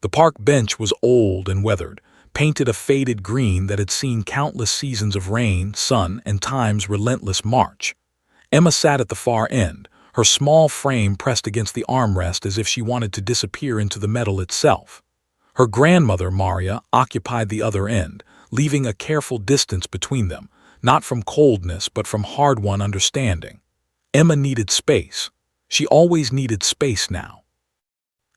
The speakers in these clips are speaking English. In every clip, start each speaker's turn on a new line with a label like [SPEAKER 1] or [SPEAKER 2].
[SPEAKER 1] The park bench was old and weathered, painted a faded green that had seen countless seasons of rain, sun, and time's relentless march. Emma sat at the far end, her small frame pressed against the armrest as if she wanted to disappear into the metal itself. Her grandmother, Maria, occupied the other end, leaving a careful distance between them, not from coldness but from hard-won understanding. Emma needed space. She always needed space now.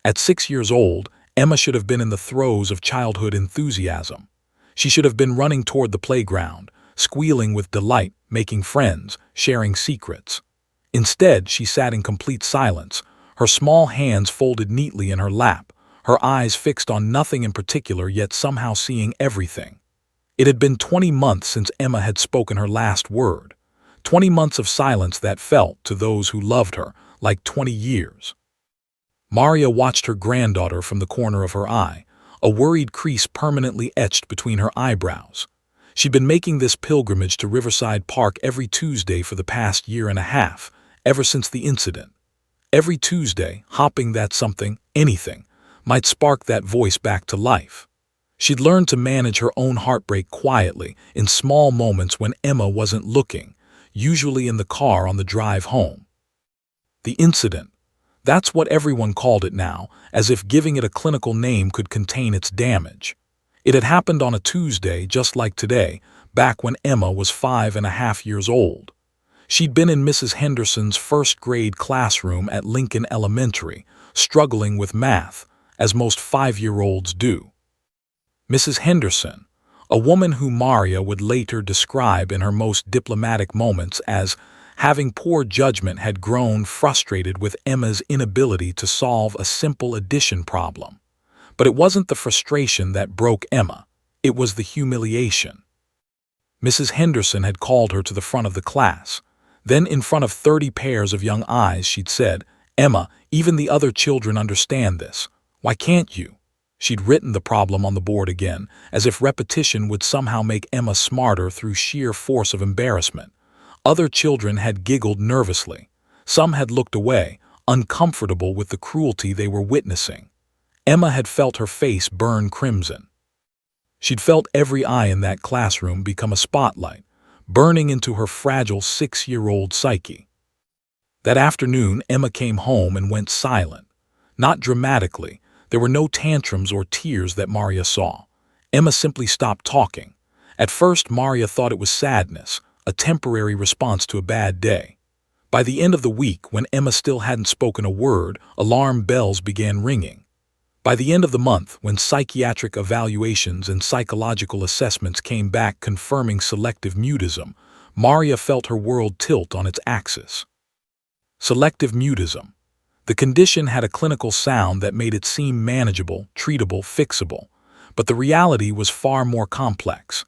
[SPEAKER 1] At 6 years old, Emma should have been in the throes of childhood enthusiasm. She should have been running toward the playground, squealing with delight, making friends, sharing secrets. Instead, she sat in complete silence, her small hands folded neatly in her lap, her eyes fixed on nothing in particular yet somehow seeing everything. It had been 20 months since Emma had spoken her last word. 20 months of silence that felt, to those who loved her, like 20 years. Maria watched her granddaughter from the corner of her eye, a worried crease permanently etched between her eyebrows. She'd been making this pilgrimage to Riverside Park every Tuesday for the past year and a half, ever since the incident. Every Tuesday, hopping that something, anything, might spark that voice back to life. She'd learned to manage her own heartbreak quietly, in small moments when Emma wasn't looking, usually in the car on the drive home. The incident. That's what everyone called it now, as if giving it a clinical name could contain its damage. It had happened on a Tuesday, just like today, back when Emma was 5.5 years old. She'd been in Mrs. Henderson's first-grade classroom at Lincoln Elementary, struggling with math, as most 5-year-olds do. Mrs. Henderson, a woman who Maria would later describe in her most diplomatic moments as having poor judgment, had grown frustrated with Emma's inability to solve a simple addition problem. But it wasn't the frustration that broke Emma, it was the humiliation. Mrs. Henderson had called her to the front of the class. Then, in front of 30 pairs of young eyes, she'd said, "Emma, even the other children understand this. Why can't you?" She'd written the problem on the board again, as if repetition would somehow make Emma smarter through sheer force of embarrassment. Other children had giggled nervously. Some had looked away, uncomfortable with the cruelty they were witnessing. Emma had felt her face burn crimson. She'd felt every eye in that classroom become a spotlight, burning into her fragile 6-year-old psyche. That afternoon, Emma came home and went silent. Not dramatically. There were no tantrums or tears that Maria saw. Emma simply stopped talking. At first, Maria thought it was sadness, a temporary response to a bad day. By the end of the week, when Emma still hadn't spoken a word, alarm bells began ringing. By the end of the month, when psychiatric evaluations and psychological assessments came back confirming selective mutism, Maria felt her world tilt on its axis. Selective mutism. The condition had a clinical sound that made it seem manageable, treatable, fixable. But the reality was far more complex.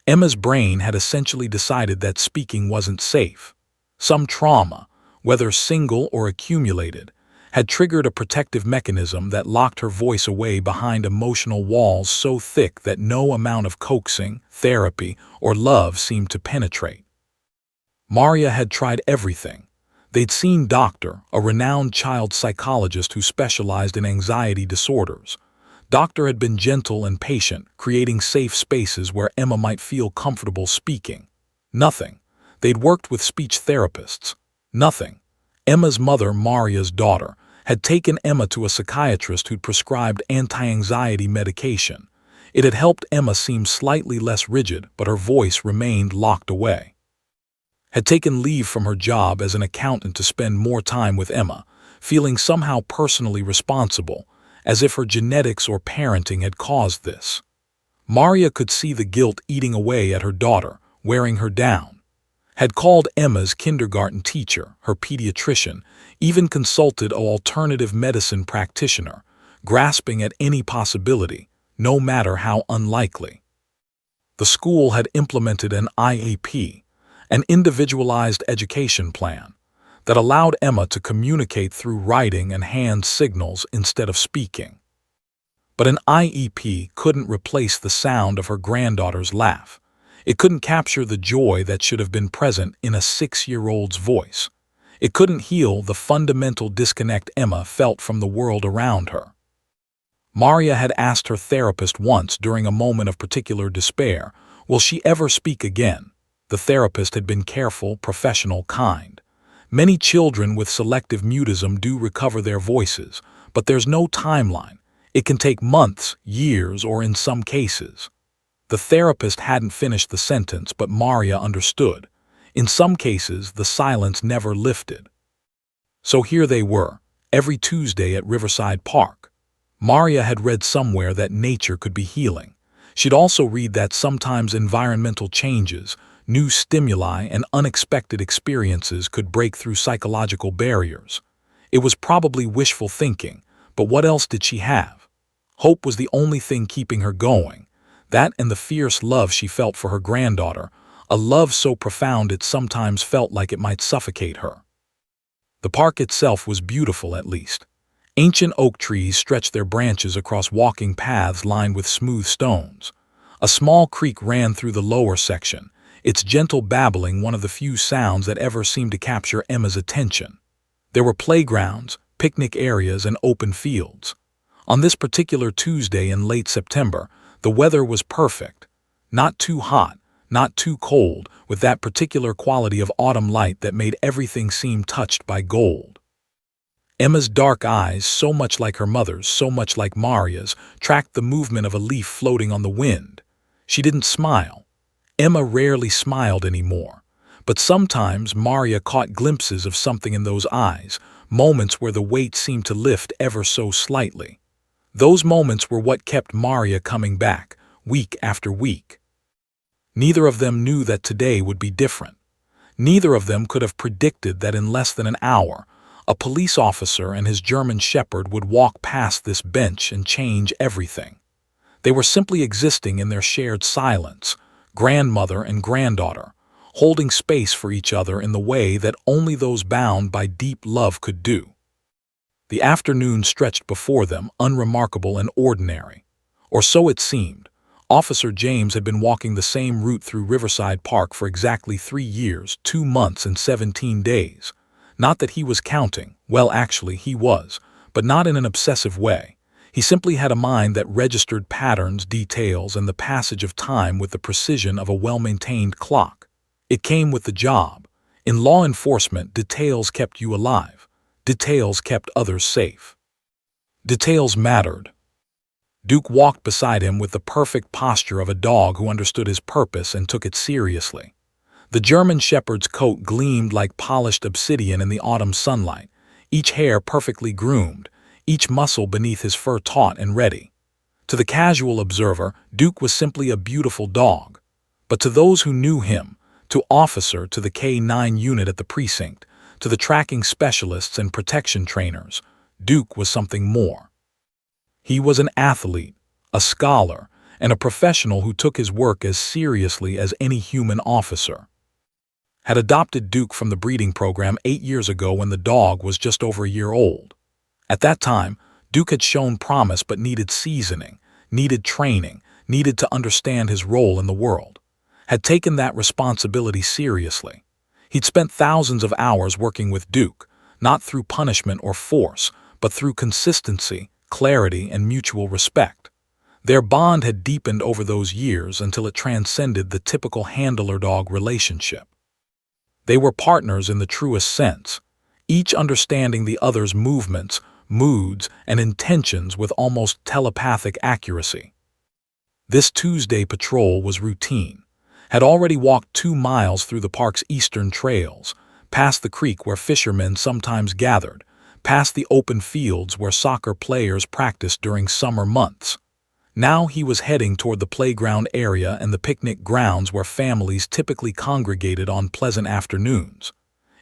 [SPEAKER 1] Emma's brain had essentially decided that speaking wasn't safe. Some trauma, whether single or accumulated, had triggered a protective mechanism that locked her voice away behind emotional walls so thick that no amount of coaxing, therapy, or love seemed to penetrate. Maria had tried everything. They'd seen Doctor, a renowned child psychologist who specialized in anxiety disorders. Doctor had been gentle and patient, creating safe spaces where Emma might feel comfortable speaking. Nothing. They'd worked with speech therapists. Nothing. Emma's mother, Maria's daughter, had taken Emma to a psychiatrist who'd prescribed anti-anxiety medication. It had helped Emma seem slightly less rigid, but her voice remained locked away. Had taken leave from her job as an accountant to spend more time with Emma, feeling somehow personally responsible, as if her genetics or parenting had caused this. Maria could see the guilt eating away at her daughter, wearing her down. Had called Emma's kindergarten teacher, her pediatrician, even consulted an alternative medicine practitioner, grasping at any possibility, no matter how unlikely. The school had implemented an IEP, an individualized education plan, that allowed Emma to communicate through writing and hand signals instead of speaking. But an IEP couldn't replace the sound of her granddaughter's laugh. It couldn't capture the joy that should have been present in a 6-year-old's voice. It couldn't heal the fundamental disconnect Emma felt from the world around her. Maria had asked her therapist once during a moment of particular despair, will she ever speak again? The therapist had been careful, professional, kind. Many children with selective mutism do recover their voices, but there's no timeline. It can take months, years, or in some cases. The therapist hadn't finished the sentence, but Maria understood. In some cases, the silence never lifted. So here they were, every Tuesday at Riverside Park. Maria had read somewhere that nature could be healing. She'd also read that sometimes environmental changes, new stimuli, and unexpected experiences could break through psychological barriers. It was probably wishful thinking, but what else did she have? Hope was the only thing keeping her going. That and the fierce love she felt for her granddaughter, a love so profound it sometimes felt like it might suffocate her. The park itself was beautiful, at least. Ancient oak trees stretched their branches across walking paths lined with smooth stones. A small creek ran through the lower section, its gentle babbling one of the few sounds that ever seemed to capture Emma's attention. There were playgrounds, picnic areas, and open fields. On this particular Tuesday in late September, the weather was perfect. Not too hot, not too cold, with that particular quality of autumn light that made everything seem touched by gold. Emma's dark eyes, so much like her mother's, so much like Maria's, tracked the movement of a leaf floating on the wind. She didn't smile. Emma rarely smiled anymore. But sometimes Maria caught glimpses of something in those eyes, moments where the weight seemed to lift ever so slightly. Those moments were what kept Maria coming back, week after week. Neither of them knew that today would be different. Neither of them could have predicted that in less than an hour, a police officer and his German shepherd would walk past this bench and change everything. They were simply existing in their shared silence, grandmother and granddaughter, holding space for each other in the way that only those bound by deep love could do. The afternoon stretched before them, unremarkable and ordinary. Or so it seemed. Officer James had been walking the same route through Riverside Park for exactly 3 years, 2 months, and 17 days. Not that he was counting, well, actually he was, but not in an obsessive way. He simply had a mind that registered patterns, details, and the passage of time with the precision of a well-maintained clock. It came with the job. In law enforcement, details kept you alive. Details kept others safe. Details mattered. Duke walked beside him with the perfect posture of a dog who understood his purpose and took it seriously. The German shepherd's coat gleamed like polished obsidian in the autumn sunlight, each hair perfectly groomed, each muscle beneath his fur taut and ready. To the casual observer, Duke was simply a beautiful dog. But to those who knew him, to officer, to the K-9 unit at the precinct, to the tracking specialists and protection trainers, Duke was something more. He was an athlete, a scholar, and a professional who took his work as seriously as any human officer. Had adopted Duke from the breeding program 8 years ago when the dog was just over a year old. At that time, Duke had shown promise but needed seasoning, needed training, needed to understand his role in the world. Had taken that responsibility seriously. He'd spent thousands of hours working with Duke, not through punishment or force, but through consistency, clarity, and mutual respect. Their bond had deepened over those years until it transcended the typical handler-dog relationship. They were partners in the truest sense, each understanding the other's movements, moods, and intentions with almost telepathic accuracy. This Tuesday patrol was routine. Had already walked 2 miles through the park's eastern trails, past the creek where fishermen sometimes gathered, past the open fields where soccer players practiced during summer months. Now he was heading toward the playground area and the picnic grounds where families typically congregated on pleasant afternoons.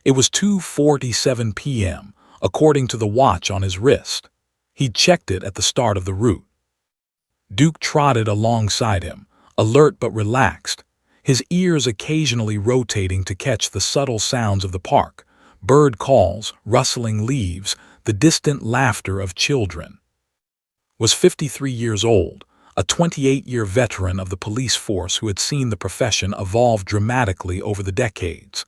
[SPEAKER 1] It was 2:47 p.m., according to the watch on his wrist. He'd checked it at the start of the route. Duke trotted alongside him, alert but relaxed, his ears occasionally rotating to catch the subtle sounds of the park, bird calls, rustling leaves, the distant laughter of children. Was 53 years old, a 28-year veteran of the police force who had seen the profession evolve dramatically over the decades.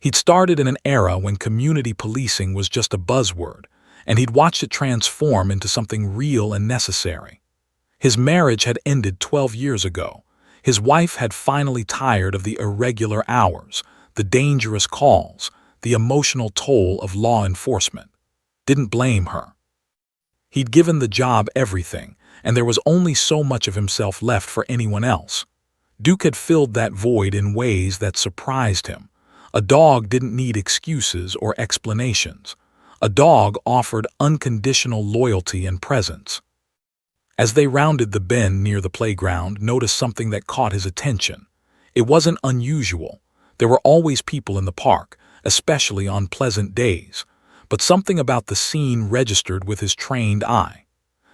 [SPEAKER 1] He'd started in an era when community policing was just a buzzword, and he'd watched it transform into something real and necessary. His marriage had ended 12 years ago. His wife had finally tired of the irregular hours, the dangerous calls, the emotional toll of law enforcement. Didn't blame her. He'd given the job everything, and there was only so much of himself left for anyone else. Duke had filled that void in ways that surprised him. A dog didn't need excuses or explanations. A dog offered unconditional loyalty and presence. As they rounded the bend near the playground, noticed something that caught his attention. It wasn't unusual. There were always people in the park, especially on pleasant days. But something about the scene registered with his trained eye.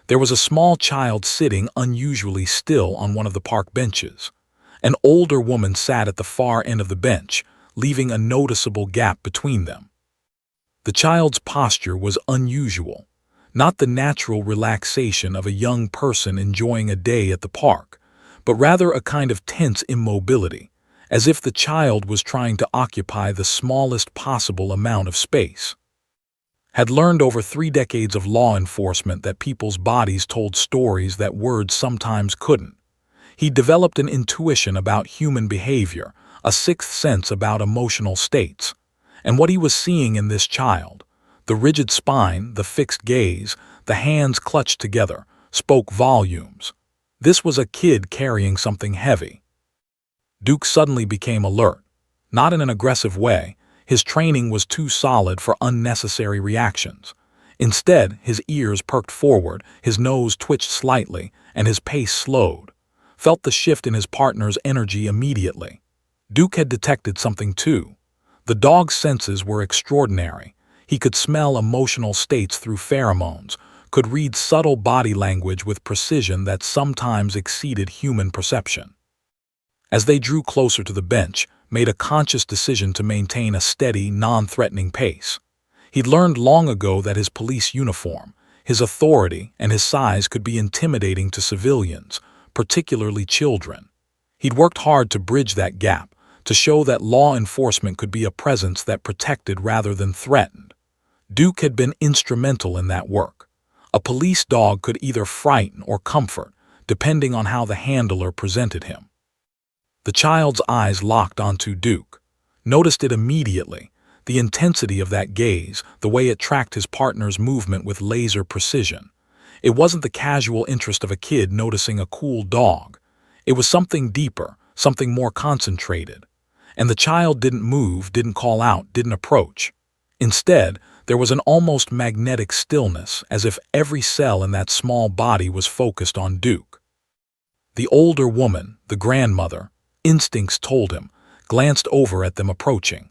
[SPEAKER 1] There was a small child sitting unusually still on one of the park benches. An older woman sat at the far end of the bench, leaving a noticeable gap between them. The child's posture was unusual, not the natural relaxation of a young person enjoying a day at the park, but rather a kind of tense immobility, as if the child was trying to occupy the smallest possible amount of space. Had learned over 3 decades of law enforcement that people's bodies told stories that words sometimes couldn't. He developed an intuition about human behavior, a sixth sense about emotional states. And what he was seeing in this child, the rigid spine, the fixed gaze, the hands clutched together, spoke volumes. This was a kid carrying something heavy. Duke suddenly became alert, not in an aggressive way. His training was too solid for unnecessary reactions. Instead, his ears perked forward, his nose twitched slightly, and his pace slowed. Felt the shift in his partner's energy immediately. Duke had detected something too. The dog's senses were extraordinary. He could smell emotional states through pheromones, could read subtle body language with precision that sometimes exceeded human perception. As they drew closer to the bench, made a conscious decision to maintain a steady, non-threatening pace. He'd learned long ago that his police uniform, his authority, and his size could be intimidating to civilians, particularly children. He'd worked hard to bridge that gap, to show that law enforcement could be a presence that protected rather than threatened. Duke had been instrumental in that work. A police dog could either frighten or comfort, depending on how the handler presented him. The child's eyes locked onto Duke. Noticed it immediately, the intensity of that gaze, the way it tracked his partner's movement with laser precision. It wasn't the casual interest of a kid noticing a cool dog. It was something deeper, something more concentrated. And the child didn't move, didn't call out, didn't approach. Instead, there was an almost magnetic stillness, as if every cell in that small body was focused on Duke. The older woman, the grandmother, instincts told him, glanced over at them approaching.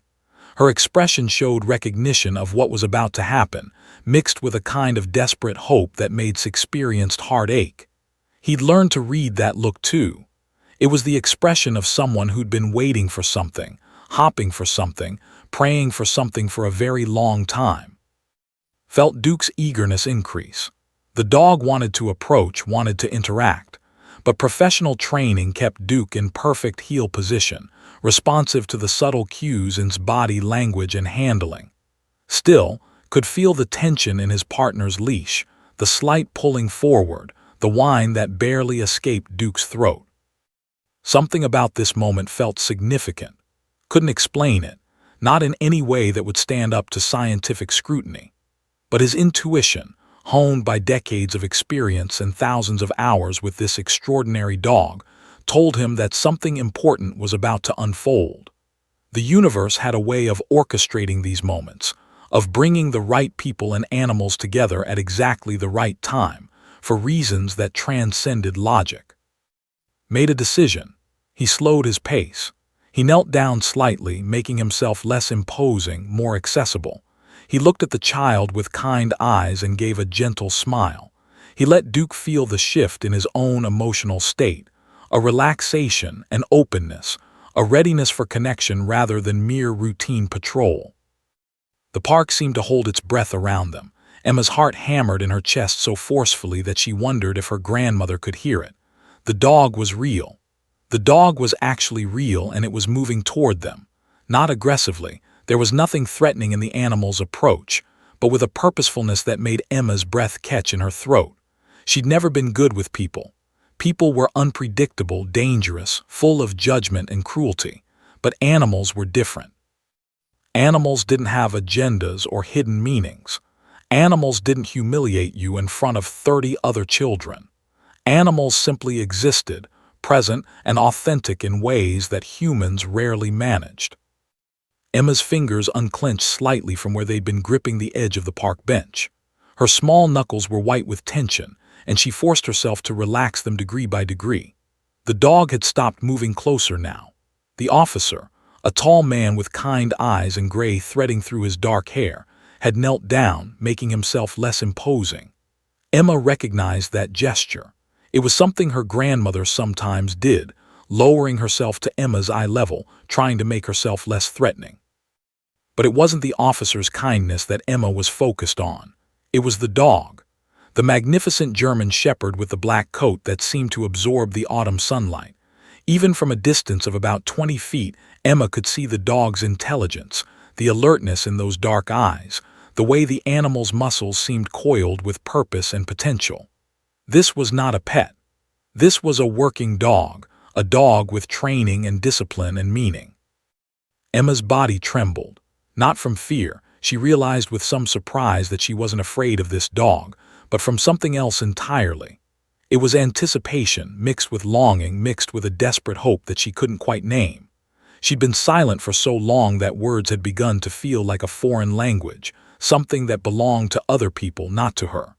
[SPEAKER 1] Her expression showed recognition of what was about to happen, mixed with a kind of desperate hope that made experienced heart ache. He'd learned to read that look too. It was the expression of someone who'd been waiting for something, hopping for something, praying for something for a very long time. Felt Duke's eagerness increase. The dog wanted to approach, wanted to interact. But professional training kept Duke in perfect heel position, responsive to the subtle cues in his body language and handling. Still, could feel the tension in his partner's leash, the slight pulling forward, the whine that barely escaped Duke's throat. Something about this moment felt significant. Couldn't explain it, not in any way that would stand up to scientific scrutiny. But his intuition, honed by decades of experience and thousands of hours with this extraordinary dog, told him that something important was about to unfold. The universe had a way of orchestrating these moments, of bringing the right people and animals together at exactly the right time, for reasons that transcended logic. Made a decision. He slowed his pace. He knelt down slightly, making himself less imposing, more accessible. He looked at the child with kind eyes and gave a gentle smile. He let Duke feel the shift in his own emotional state, a relaxation, an openness, a readiness for connection rather than mere routine patrol. The park seemed to hold its breath around them. Emma's heart hammered in her chest so forcefully that she wondered if her grandmother could hear it. The dog was real. The dog was actually real, and it was moving toward them. Not aggressively. There was nothing threatening in the animal's approach, but with a purposefulness that made Emma's breath catch in her throat. She'd never been good with people. People were unpredictable, dangerous, full of judgment and cruelty, but animals were different. Animals didn't have agendas or hidden meanings. Animals didn't humiliate you in front of 30 other children. Animals simply existed, present and authentic in ways that humans rarely managed. Emma's fingers unclenched slightly from where they'd been gripping the edge of the park bench. Her small knuckles were white with tension, and she forced herself to relax them degree by degree. The dog had stopped moving closer now. The officer, a tall man with kind eyes and gray threading through his dark hair, had knelt down, making himself less imposing. Emma recognized that gesture. It was something her grandmother sometimes did, lowering herself to Emma's eye level, trying to make herself less threatening. But it wasn't the officer's kindness that Emma was focused on. It was the dog. The magnificent German shepherd with the black coat that seemed to absorb the autumn sunlight. Even from a distance of about 20 feet, Emma could see the dog's intelligence, the alertness in those dark eyes, the way the animal's muscles seemed coiled with purpose and potential. This was not a pet. This was a working dog, a dog with training and discipline and meaning. Emma's body trembled. Not from fear, she realized with some surprise that she wasn't afraid of this dog, but from something else entirely. It was anticipation, mixed with longing, mixed with a desperate hope that she couldn't quite name. She'd been silent for so long that words had begun to feel like a foreign language, something that belonged to other people, not to her.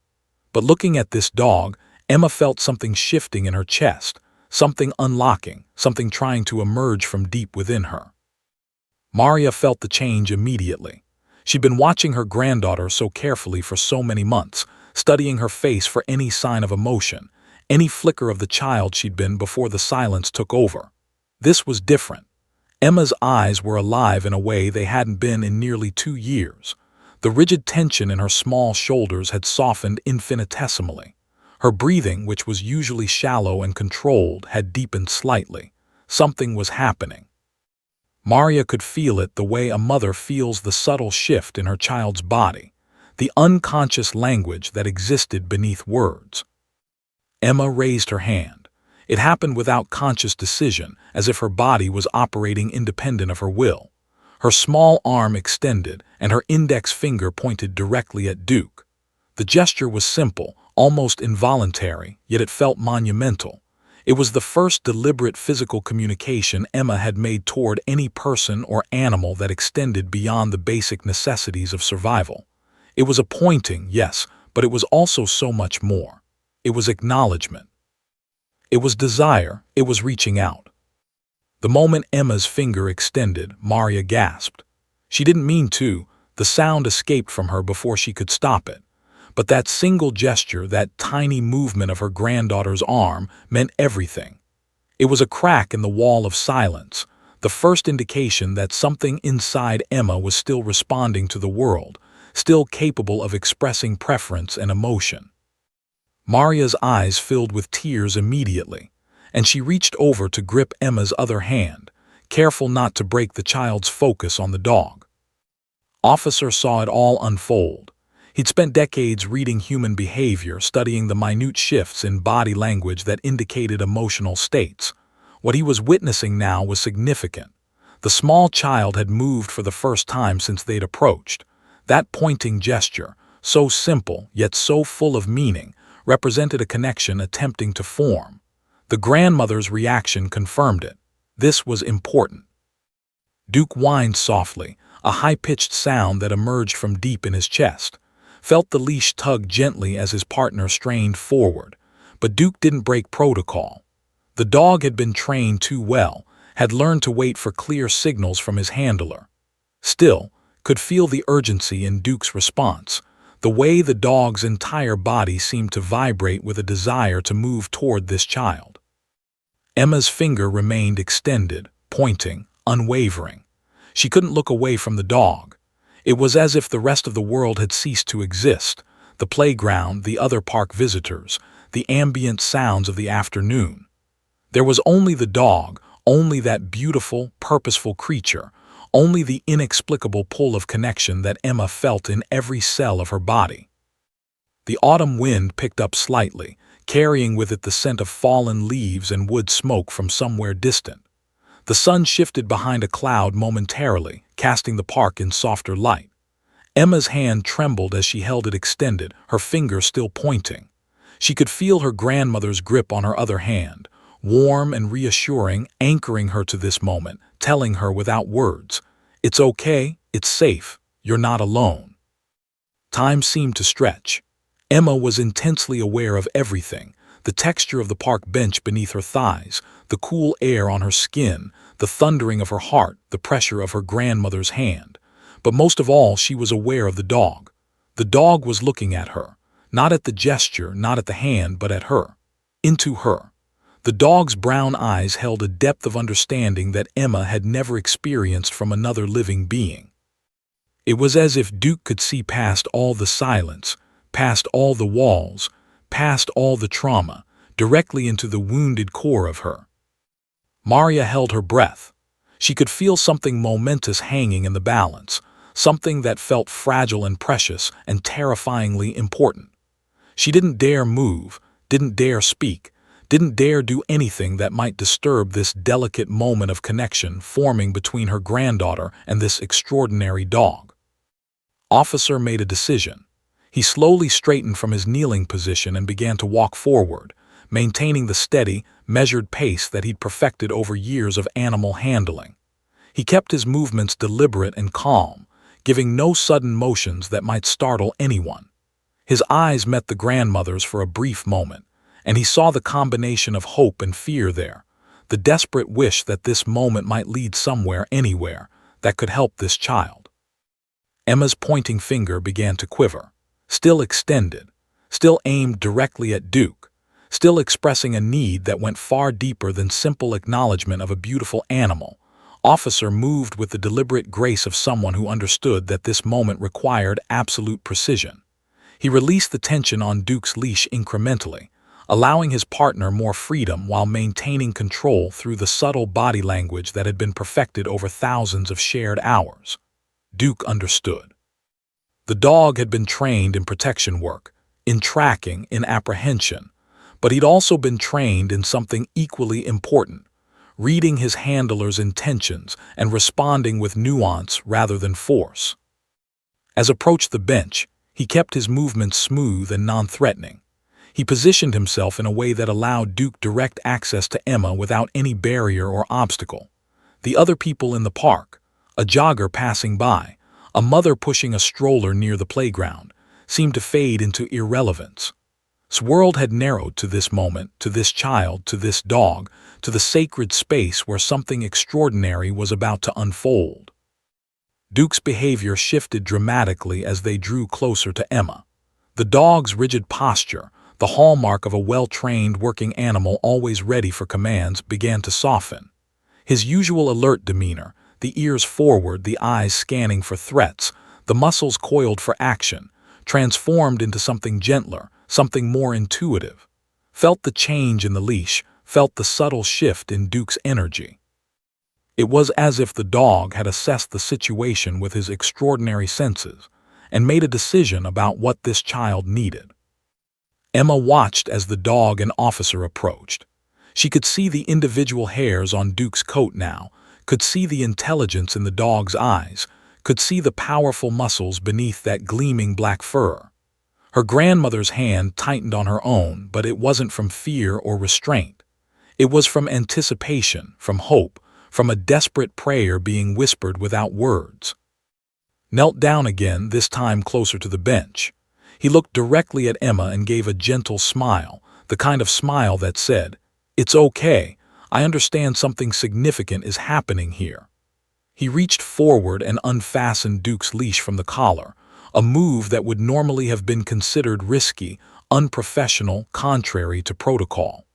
[SPEAKER 1] But looking at this dog, Emma felt something shifting in her chest, something unlocking, something trying to emerge from deep within her. Maria felt the change immediately. She'd been watching her granddaughter so carefully for so many months, studying her face for any sign of emotion, any flicker of the child she'd been before the silence took over. This was different. Emma's eyes were alive in a way they hadn't been in nearly 2 years. The rigid tension in her small shoulders had softened infinitesimally. Her breathing, which was usually shallow and controlled, had deepened slightly. Something was happening. Maria could feel it the way a mother feels the subtle shift in her child's body, the unconscious language that existed beneath words. Emma raised her hand. It happened without conscious decision, as if her body was operating independent of her will. Her small arm extended, and her index finger pointed directly at Duke. The gesture was simple, almost involuntary, yet it felt monumental. It was the first deliberate physical communication Emma had made toward any person or animal that extended beyond the basic necessities of survival. It was a pointing, yes, but it was also so much more. It was acknowledgement. It was desire, it was reaching out. The moment Emma's finger extended, Maria gasped. She didn't mean to, the sound escaped from her before she could stop it. But that single gesture, that tiny movement of her granddaughter's arm, meant everything. It was a crack in the wall of silence, the first indication that something inside Emma was still responding to the world, still capable of expressing preference and emotion. Maria's eyes filled with tears immediately, and she reached over to grip Emma's other hand, careful not to break the child's focus on the dog. Officer saw it all unfold. He'd spent decades reading human behavior, studying the minute shifts in body language that indicated emotional states. What he was witnessing now was significant. The small child had moved for the first time since they'd approached. That pointing gesture, so simple yet so full of meaning, represented a connection attempting to form. The grandmother's reaction confirmed it. This was important. Duke whined softly, a high-pitched sound that emerged from deep in his chest. Felt the leash tug gently as his partner strained forward, but Duke didn't break protocol. The dog had been trained too well, had learned to wait for clear signals from his handler. Still, could feel the urgency in Duke's response, the way the dog's entire body seemed to vibrate with a desire to move toward this child. Emma's finger remained extended, pointing, unwavering. She couldn't look away from the dog. It was as if the rest of the world had ceased to exist, the playground, the other park visitors, the ambient sounds of the afternoon. There was only the dog, only that beautiful, purposeful creature, only the inexplicable pull of connection that Emma felt in every cell of her body. The autumn wind picked up slightly, carrying with it the scent of fallen leaves and wood smoke from somewhere distant. The sun shifted behind a cloud momentarily, casting the park in softer light. Emma's hand trembled as she held it extended, her finger still pointing. She could feel her grandmother's grip on her other hand, warm and reassuring, anchoring her to this moment, telling her without words, "It's okay, it's safe, you're not alone." Time seemed to stretch. Emma was intensely aware of everything: the texture of the park bench beneath her thighs, the cool air on her skin, the thundering of her heart, the pressure of her grandmother's hand. But most of all, she was aware of the dog. The dog was looking at her, not at the gesture, not at the hand, but at her, into her. The dog's brown eyes held a depth of understanding that Emma had never experienced from another living being. It was as if Duke could see past all the silence, past all the walls, past all the trauma, directly into the wounded core of her. Maria held her breath. She could feel something momentous hanging in the balance, something that felt fragile and precious and terrifyingly important. She didn't dare move, didn't dare speak, didn't dare do anything that might disturb this delicate moment of connection forming between her granddaughter and this extraordinary dog. Officer made a decision. He slowly straightened from his kneeling position and began to walk forward, maintaining the steady, measured pace that he'd perfected over years of animal handling. He kept his movements deliberate and calm, giving no sudden motions that might startle anyone. His eyes met the grandmother's for a brief moment, and he saw the combination of hope and fear there, the desperate wish that this moment might lead somewhere, anywhere, that could help this child. Emma's pointing finger began to quiver, still extended, still aimed directly at Duke, still expressing a need that went far deeper than simple acknowledgement of a beautiful animal. Officer moved with the deliberate grace of someone who understood that this moment required absolute precision. He released the tension on Duke's leash incrementally, allowing his partner more freedom while maintaining control through the subtle body language that had been perfected over thousands of shared hours. Duke understood. The dog had been trained in protection work, in tracking, in apprehension, but he'd also been trained in something equally important: reading his handler's intentions and responding with nuance rather than force. As approached the bench, he kept his movements smooth and non-threatening. He positioned himself in a way that allowed Duke direct access to Emma without any barrier or obstacle. The other people in the park, a jogger passing by, a mother pushing a stroller near the playground, seemed to fade into irrelevance. His world had narrowed to this moment, to this child, to this dog, to the sacred space where something extraordinary was about to unfold. Duke's behavior shifted dramatically as they drew closer to Emma. The dog's rigid posture, the hallmark of a well-trained working animal always ready for commands, began to soften. His usual alert demeanor, the ears forward, the eyes scanning for threats, the muscles coiled for action, transformed into something gentler, something more intuitive. Felt the change in the leash, felt the subtle shift in Duke's energy. It was as if the dog had assessed the situation with his extraordinary senses and made a decision about what this child needed. Emma watched as the dog and officer approached. She could see the individual hairs on Duke's coat now, could see the intelligence in the dog's eyes, could see the powerful muscles beneath that gleaming black fur. Her grandmother's hand tightened on her own, but it wasn't from fear or restraint. It was from anticipation, from hope, from a desperate prayer being whispered without words. Knelt down again, this time closer to the bench. He looked directly at Emma and gave a gentle smile, the kind of smile that said, "It's okay, I understand something significant is happening here." He reached forward and unfastened Duke's leash from the collar, a move that would normally have been considered risky, unprofessional, contrary to protocol.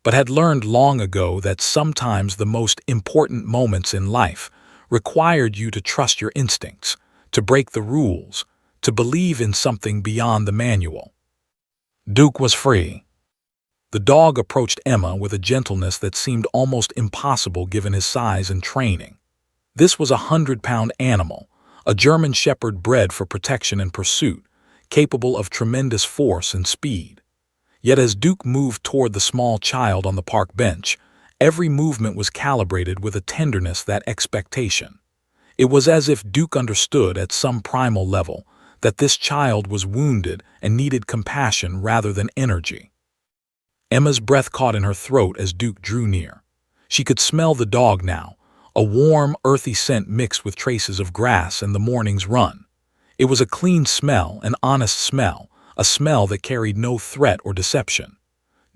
[SPEAKER 1] But had learned long ago that sometimes the most important moments in life required you to trust your instincts, to break the rules, to believe in something beyond the manual. Duke was free. The dog approached Emma with a gentleness that seemed almost impossible given his size and training. This was a 100-pound animal, a German shepherd bred for protection and pursuit, capable of tremendous force and speed. Yet as Duke moved toward the small child on the park bench, every movement was calibrated with a tenderness that expectation. It was as if Duke understood at some primal level that this child was wounded and needed compassion rather than energy. Emma's breath caught in her throat as Duke drew near. She could smell the dog now, a warm, earthy scent mixed with traces of grass and the morning's run. It was a clean smell, an honest smell, a smell that carried no threat or deception.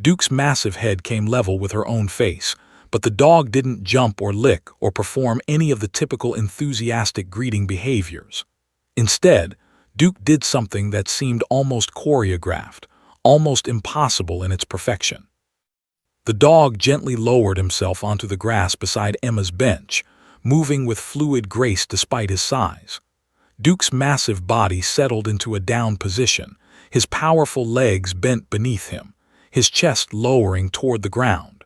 [SPEAKER 1] Duke's massive head came level with her own face, but the dog didn't jump or lick or perform any of the typical enthusiastic greeting behaviors. Instead, Duke did something that seemed almost choreographed, almost impossible in its perfection. The dog gently lowered himself onto the grass beside Emma's bench, moving with fluid grace despite his size. Duke's massive body settled into a down position, his powerful legs bent beneath him, his chest lowering toward the ground.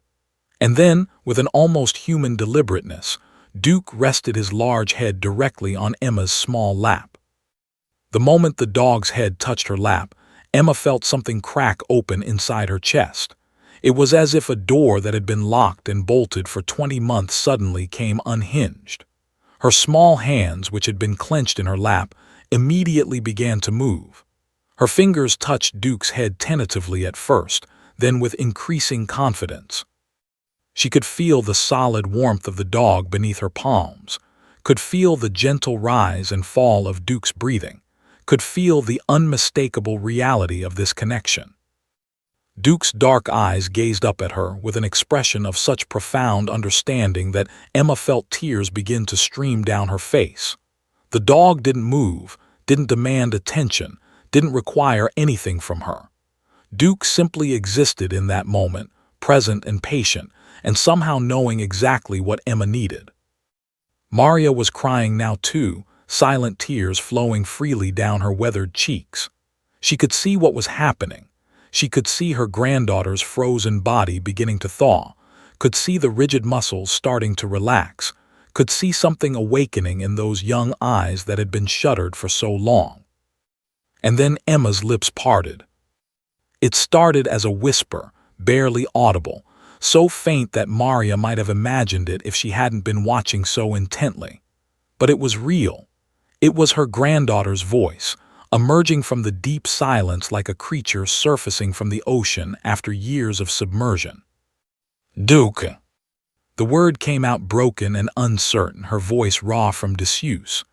[SPEAKER 1] And then, with an almost human deliberateness, Duke rested his large head directly on Emma's small lap. The moment the dog's head touched her lap, Emma felt something crack open inside her chest. It was as if a door that had been locked and bolted for 20 months suddenly came unhinged. Her small hands, which had been clenched in her lap, immediately began to move. Her fingers touched Duke's head tentatively at first, then with increasing confidence. She could feel the solid warmth of the dog beneath her palms, could feel the gentle rise and fall of Duke's breathing, could feel the unmistakable reality of this connection. Duke's dark eyes gazed up at her with an expression of such profound understanding that Emma felt tears begin to stream down her face. The dog didn't move, didn't demand attention, didn't require anything from her. Duke simply existed in that moment, present and patient, and somehow knowing exactly what Emma needed. Maria was crying now too, silent tears flowing freely down her weathered cheeks. She could see what was happening. She could see her granddaughter's frozen body beginning to thaw, could see the rigid muscles starting to relax, could see something awakening in those young eyes that had been shuttered for so long. And then Emma's lips parted. It started as a whisper, barely audible, so faint that Maria might have imagined it if she hadn't been watching so intently. But it was real. It was her granddaughter's voice, emerging from the deep silence like a creature surfacing from the ocean after years of submersion. Duke. The word came out broken and uncertain, her voice raw from disuse.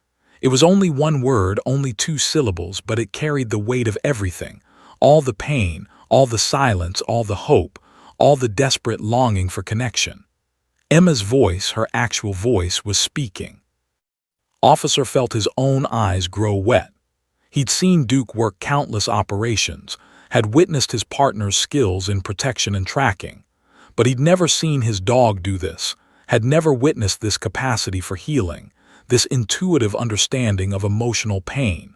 [SPEAKER 1] It was only one word, only 2 syllables, but it carried the weight of everything, all the pain, all the silence, all the hope, all the desperate longing for connection. Emma's voice, her actual voice, was speaking. Officer felt his own eyes grow wet. He'd seen Duke work countless operations, had witnessed his partner's skills in protection and tracking, but he'd never seen his dog do this, had never witnessed this capacity for healing, this intuitive understanding of emotional pain.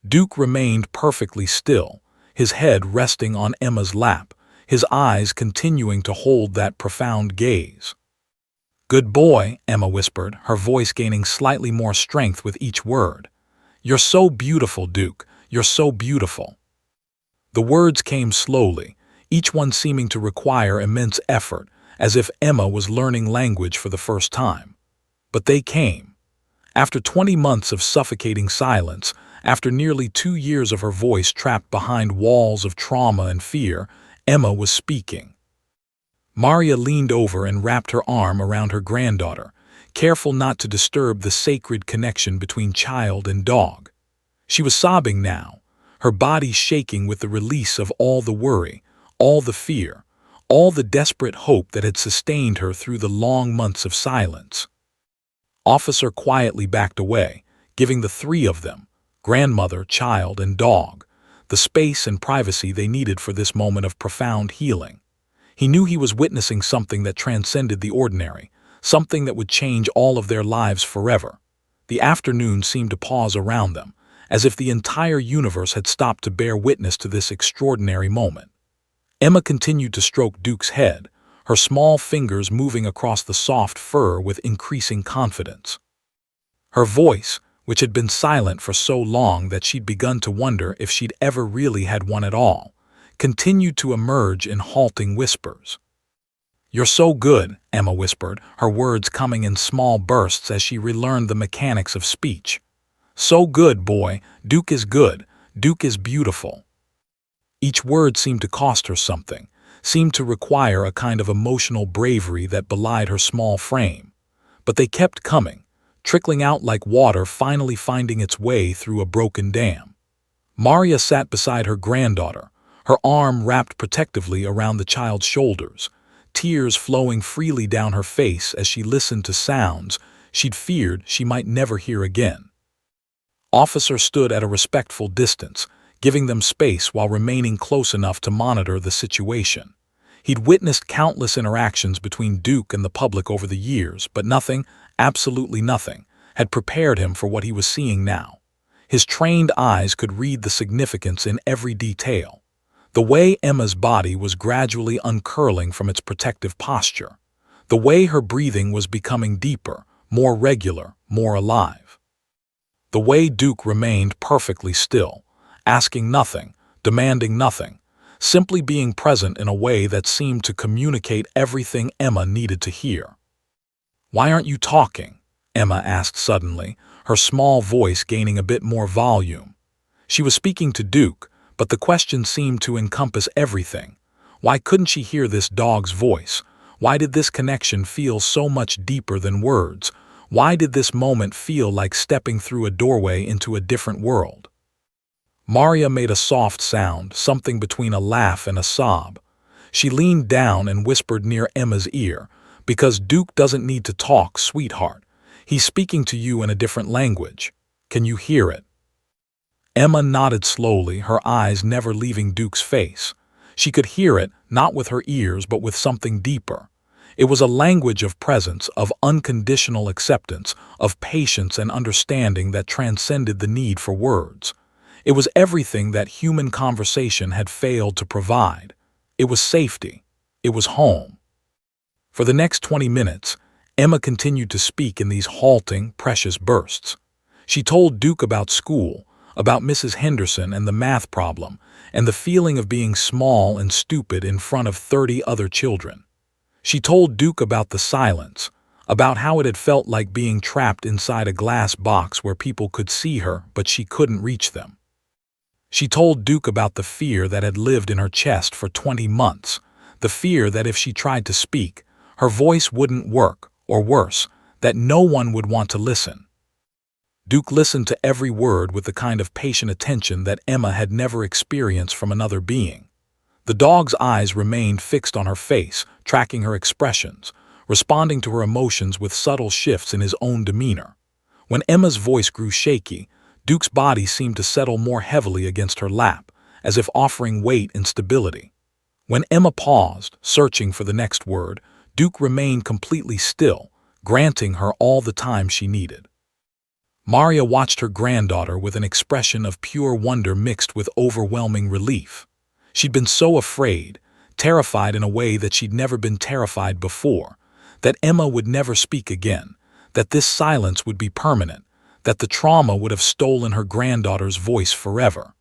[SPEAKER 1] Duke remained perfectly still, his head resting on Emma's lap, his eyes continuing to hold that profound gaze. "Good boy," Emma whispered, her voice gaining slightly more strength with each word. "You're so beautiful, Duke. You're so beautiful." The words came slowly, each one seeming to require immense effort, as if Emma was learning language for the first time. But they came. After 20 months of suffocating silence, after nearly 2 years of her voice trapped behind walls of trauma and fear, Emma was speaking. Maria leaned over and wrapped her arm around her granddaughter, careful not to disturb the sacred connection between child and dog. She was sobbing now, her body shaking with the release of all the worry, all the fear, all the desperate hope that had sustained her through the long months of silence. Officer quietly backed away, giving the 3 of them, grandmother, child, and dog, the space and privacy they needed for this moment of profound healing. He knew he was witnessing something that transcended the ordinary, something that would change all of their lives forever. The afternoon seemed to pause around them, as if the entire universe had stopped to bear witness to this extraordinary moment. Emma continued to stroke Duke's head, her small fingers moving across the soft fur with increasing confidence. Her voice, which had been silent for so long that she'd begun to wonder if she'd ever really had one at all, continued to emerge in halting whispers. "You're so good," Emma whispered, her words coming in small bursts as she relearned the mechanics of speech. "So good, boy. Duke is good. Duke is beautiful." Each word seemed to cost her something, seemed to require a kind of emotional bravery that belied her small frame. But they kept coming, trickling out like water finally finding its way through a broken dam. Maria sat beside her granddaughter, her arm wrapped protectively around the child's shoulders, tears flowing freely down her face as she listened to sounds she'd feared she might never hear again. Officer stood at a respectful distance, giving them space while remaining close enough to monitor the situation. He'd witnessed countless interactions between Duke and the public over the years, but nothing, absolutely nothing, had prepared him for what he was seeing now. His trained eyes could read the significance in every detail. The way Emma's body was gradually uncurling from its protective posture. The way her breathing was becoming deeper, more regular, more alive. The way Duke remained perfectly still, asking nothing, demanding nothing, simply being present in a way that seemed to communicate everything Emma needed to hear. "Why aren't you talking?" Emma asked suddenly, her small voice gaining a bit more volume. She was speaking to Duke, but the question seemed to encompass everything. Why couldn't she hear this dog's voice? Why did this connection feel so much deeper than words? Why did this moment feel like stepping through a doorway into a different world? Maria made a soft sound, something between a laugh and a sob. She leaned down and whispered near Emma's ear, "Because Duke doesn't need to talk, sweetheart. He's speaking to you in a different language. Can you hear it?" Emma nodded slowly, her eyes never leaving Duke's face. She could hear it, not with her ears, but with something deeper. It was a language of presence, of unconditional acceptance, of patience and understanding that transcended the need for words. It was everything that human conversation had failed to provide. It was safety. It was home. For the next 20 minutes, Emma continued to speak in these halting, precious bursts. She told Duke about school, about Mrs. Henderson and the math problem, and the feeling of being small and stupid in front of 30 other children. She told Duke about the silence, about how it had felt like being trapped inside a glass box where people could see her but she couldn't reach them. She told Duke about the fear that had lived in her chest for 20 months, the fear that if she tried to speak, her voice wouldn't work, or worse, that no one would want to listen. Duke listened to every word with the kind of patient attention that Emma had never experienced from another being. The dog's eyes remained fixed on her face, tracking her expressions, responding to her emotions with subtle shifts in his own demeanor. When Emma's voice grew shaky, Duke's body seemed to settle more heavily against her lap, as if offering weight and stability. When Emma paused, searching for the next word, Duke remained completely still, granting her all the time she needed. Maria watched her granddaughter with an expression of pure wonder mixed with overwhelming relief. She'd been so afraid, terrified in a way that she'd never been terrified before, that Emma would never speak again, that this silence would be permanent, that the trauma would have stolen her granddaughter's voice forever.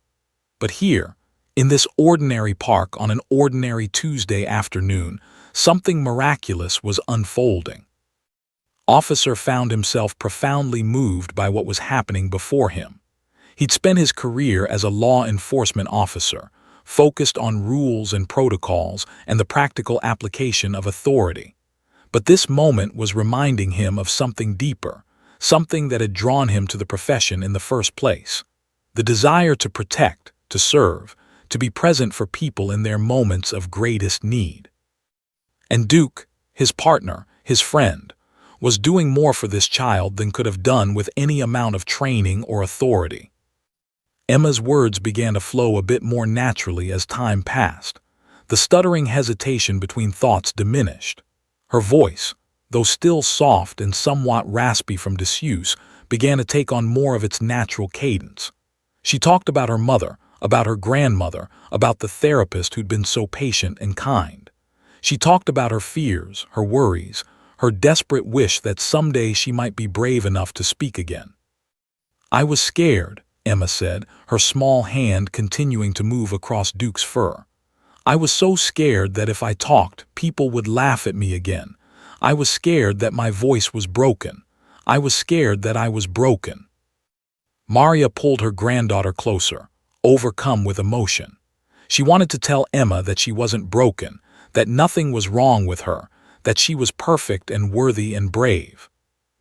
[SPEAKER 1] But here, in this ordinary park on an ordinary Tuesday afternoon, something miraculous was unfolding. Officer found himself profoundly moved by what was happening before him. He'd spent his career as a law enforcement officer, focused on rules and protocols and the practical application of authority. But this moment was reminding him of something deeper, something that had drawn him to the profession in the first place. The desire to protect, to serve, to be present for people in their moments of greatest need. And Duke, his partner, his friend, was doing more for this child than could have done with any amount of training or authority. Emma's words began to flow a bit more naturally as time passed. The stuttering hesitation between thoughts diminished. Her voice, though still soft and somewhat raspy from disuse, began to take on more of its natural cadence. She talked about her mother, about her grandmother, about the therapist who'd been so patient and kind. She talked about her fears, her worries, her desperate wish that someday she might be brave enough to speak again. "I was scared," Emma said, her small hand continuing to move across Duke's fur. "I was so scared that if I talked, people would laugh at me again. I was scared that my voice was broken. I was scared that I was broken." Maria pulled her granddaughter closer, overcome with emotion. She wanted to tell Emma that she wasn't broken, that nothing was wrong with her, that she was perfect and worthy and brave.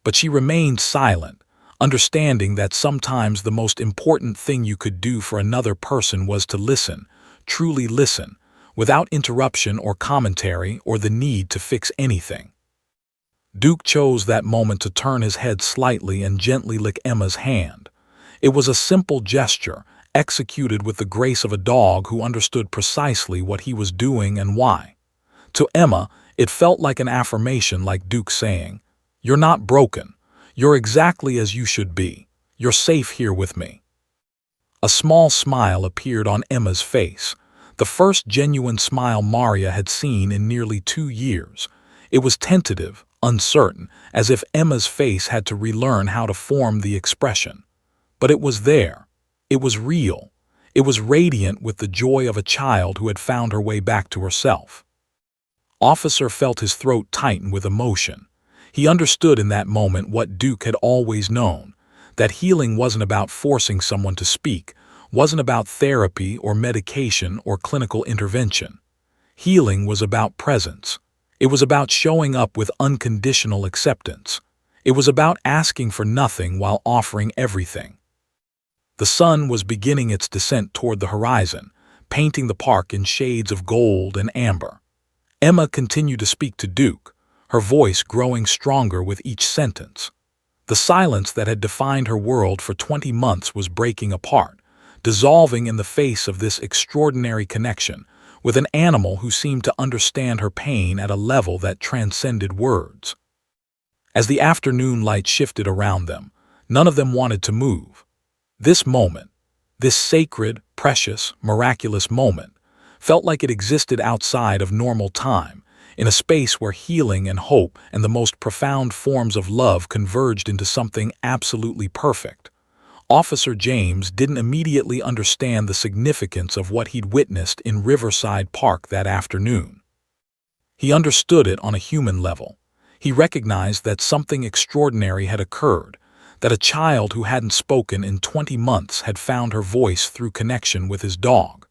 [SPEAKER 1] But she remained silent, understanding that sometimes the most important thing you could do for another person was to listen, truly listen, without interruption or commentary or the need to fix anything. Duke chose that moment to turn his head slightly and gently lick Emma's hand. It was a simple gesture, executed with the grace of a dog who understood precisely what he was doing and why. To Emma, it felt like an affirmation, like Duke saying, "You're not broken. You're exactly as you should be. You're safe here with me." A small smile appeared on Emma's face, the first genuine smile Maria had seen in nearly 2 years. It was tentative, uncertain, as if Emma's face had to relearn how to form the expression. But it was there. It was real. It was radiant with the joy of a child who had found her way back to herself. Officer felt his throat tighten with emotion. He understood in that moment what Duke had always known, that healing wasn't about forcing someone to speak, wasn't about therapy or medication or clinical intervention. Healing was about presence. It was about showing up with unconditional acceptance. It was about asking for nothing while offering everything. The sun was beginning its descent toward the horizon, painting the park in shades of gold and amber. Emma continued to speak to Duke, her voice growing stronger with each sentence. The silence that had defined her world for 20 months was breaking apart, dissolving in the face of this extraordinary connection with an animal who seemed to understand her pain at a level that transcended words. As the afternoon light shifted around them, none of them wanted to move. This moment, this sacred, precious, miraculous moment, felt like it existed outside of normal time, in a space where healing and hope and the most profound forms of love converged into something absolutely perfect. Officer James didn't immediately understand the significance of what he'd witnessed in Riverside Park that afternoon. He understood it on a human level. He recognized that something extraordinary had occurred, that a child who hadn't spoken in 20 months had found her voice through connection with his dog.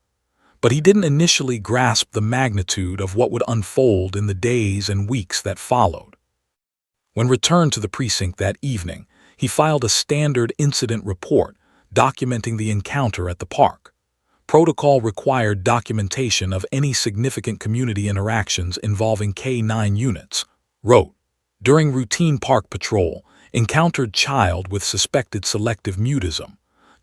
[SPEAKER 1] But he didn't initially grasp the magnitude of what would unfold in the days and weeks that followed. When returned to the precinct that evening, he filed a standard incident report documenting the encounter at the park. Protocol required documentation of any significant community interactions involving K-9 units. Wrote, "During routine park patrol, encountered child with suspected selective mutism.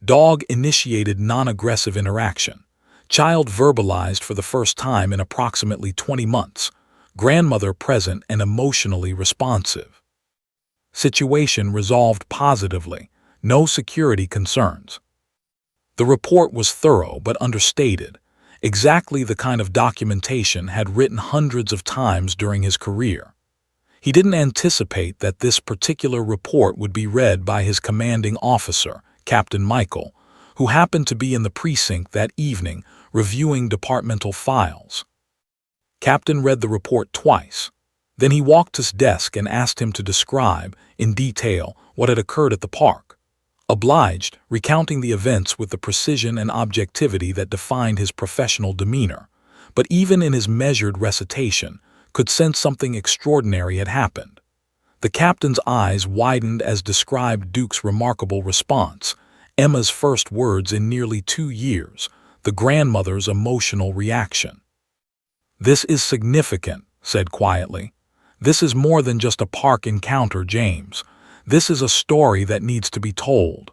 [SPEAKER 1] Dog initiated non-aggressive interaction. Child verbalized for the first time in approximately 20 months. Grandmother present and emotionally responsive. Situation resolved positively. No security concerns." The report was thorough but understated, exactly the kind of documentation had written hundreds of times during his career. He didn't anticipate that this particular report would be read by his commanding officer, Captain Michael, who happened to be in the precinct that evening reviewing departmental files. Captain read the report twice. Then he walked to his desk and asked him to describe, in detail, what had occurred at the park. Obliged, recounting the events with the precision and objectivity that defined his professional demeanor, but even in his measured recitation, could sense something extraordinary had happened. The captain's eyes widened as described Duke's remarkable response, Emma's first words in nearly 2 years, the grandmother's emotional reaction. "This is significant," said quietly. "This is more than just a park encounter, James. This is a story that needs to be told."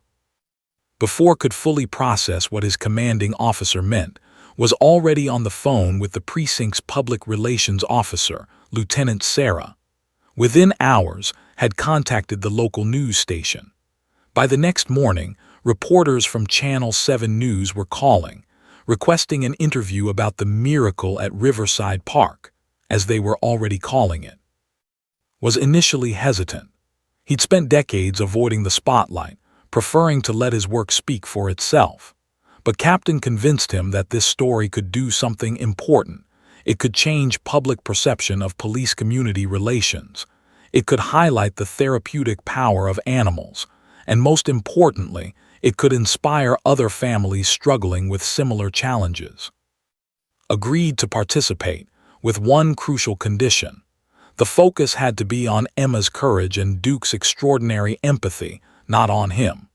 [SPEAKER 1] Before could fully process what his commanding officer meant, was already on the phone with the precinct's public relations officer, Lieutenant Sarah. Within hours, had contacted the local news station. By the next morning, reporters from Channel 7 News were calling, requesting an interview about the miracle at Riverside Park, as they were already calling it. was initially hesitant. He'd spent decades avoiding the spotlight, preferring to let his work speak for itself. But Captain convinced him that this story could do something important. It could change public perception of police-community relations. It could highlight the therapeutic power of animals. And most importantly, it could inspire other families struggling with similar challenges. Agreed to participate, with one crucial condition. The focus had to be on Emma's courage and Duke's extraordinary empathy, not on him.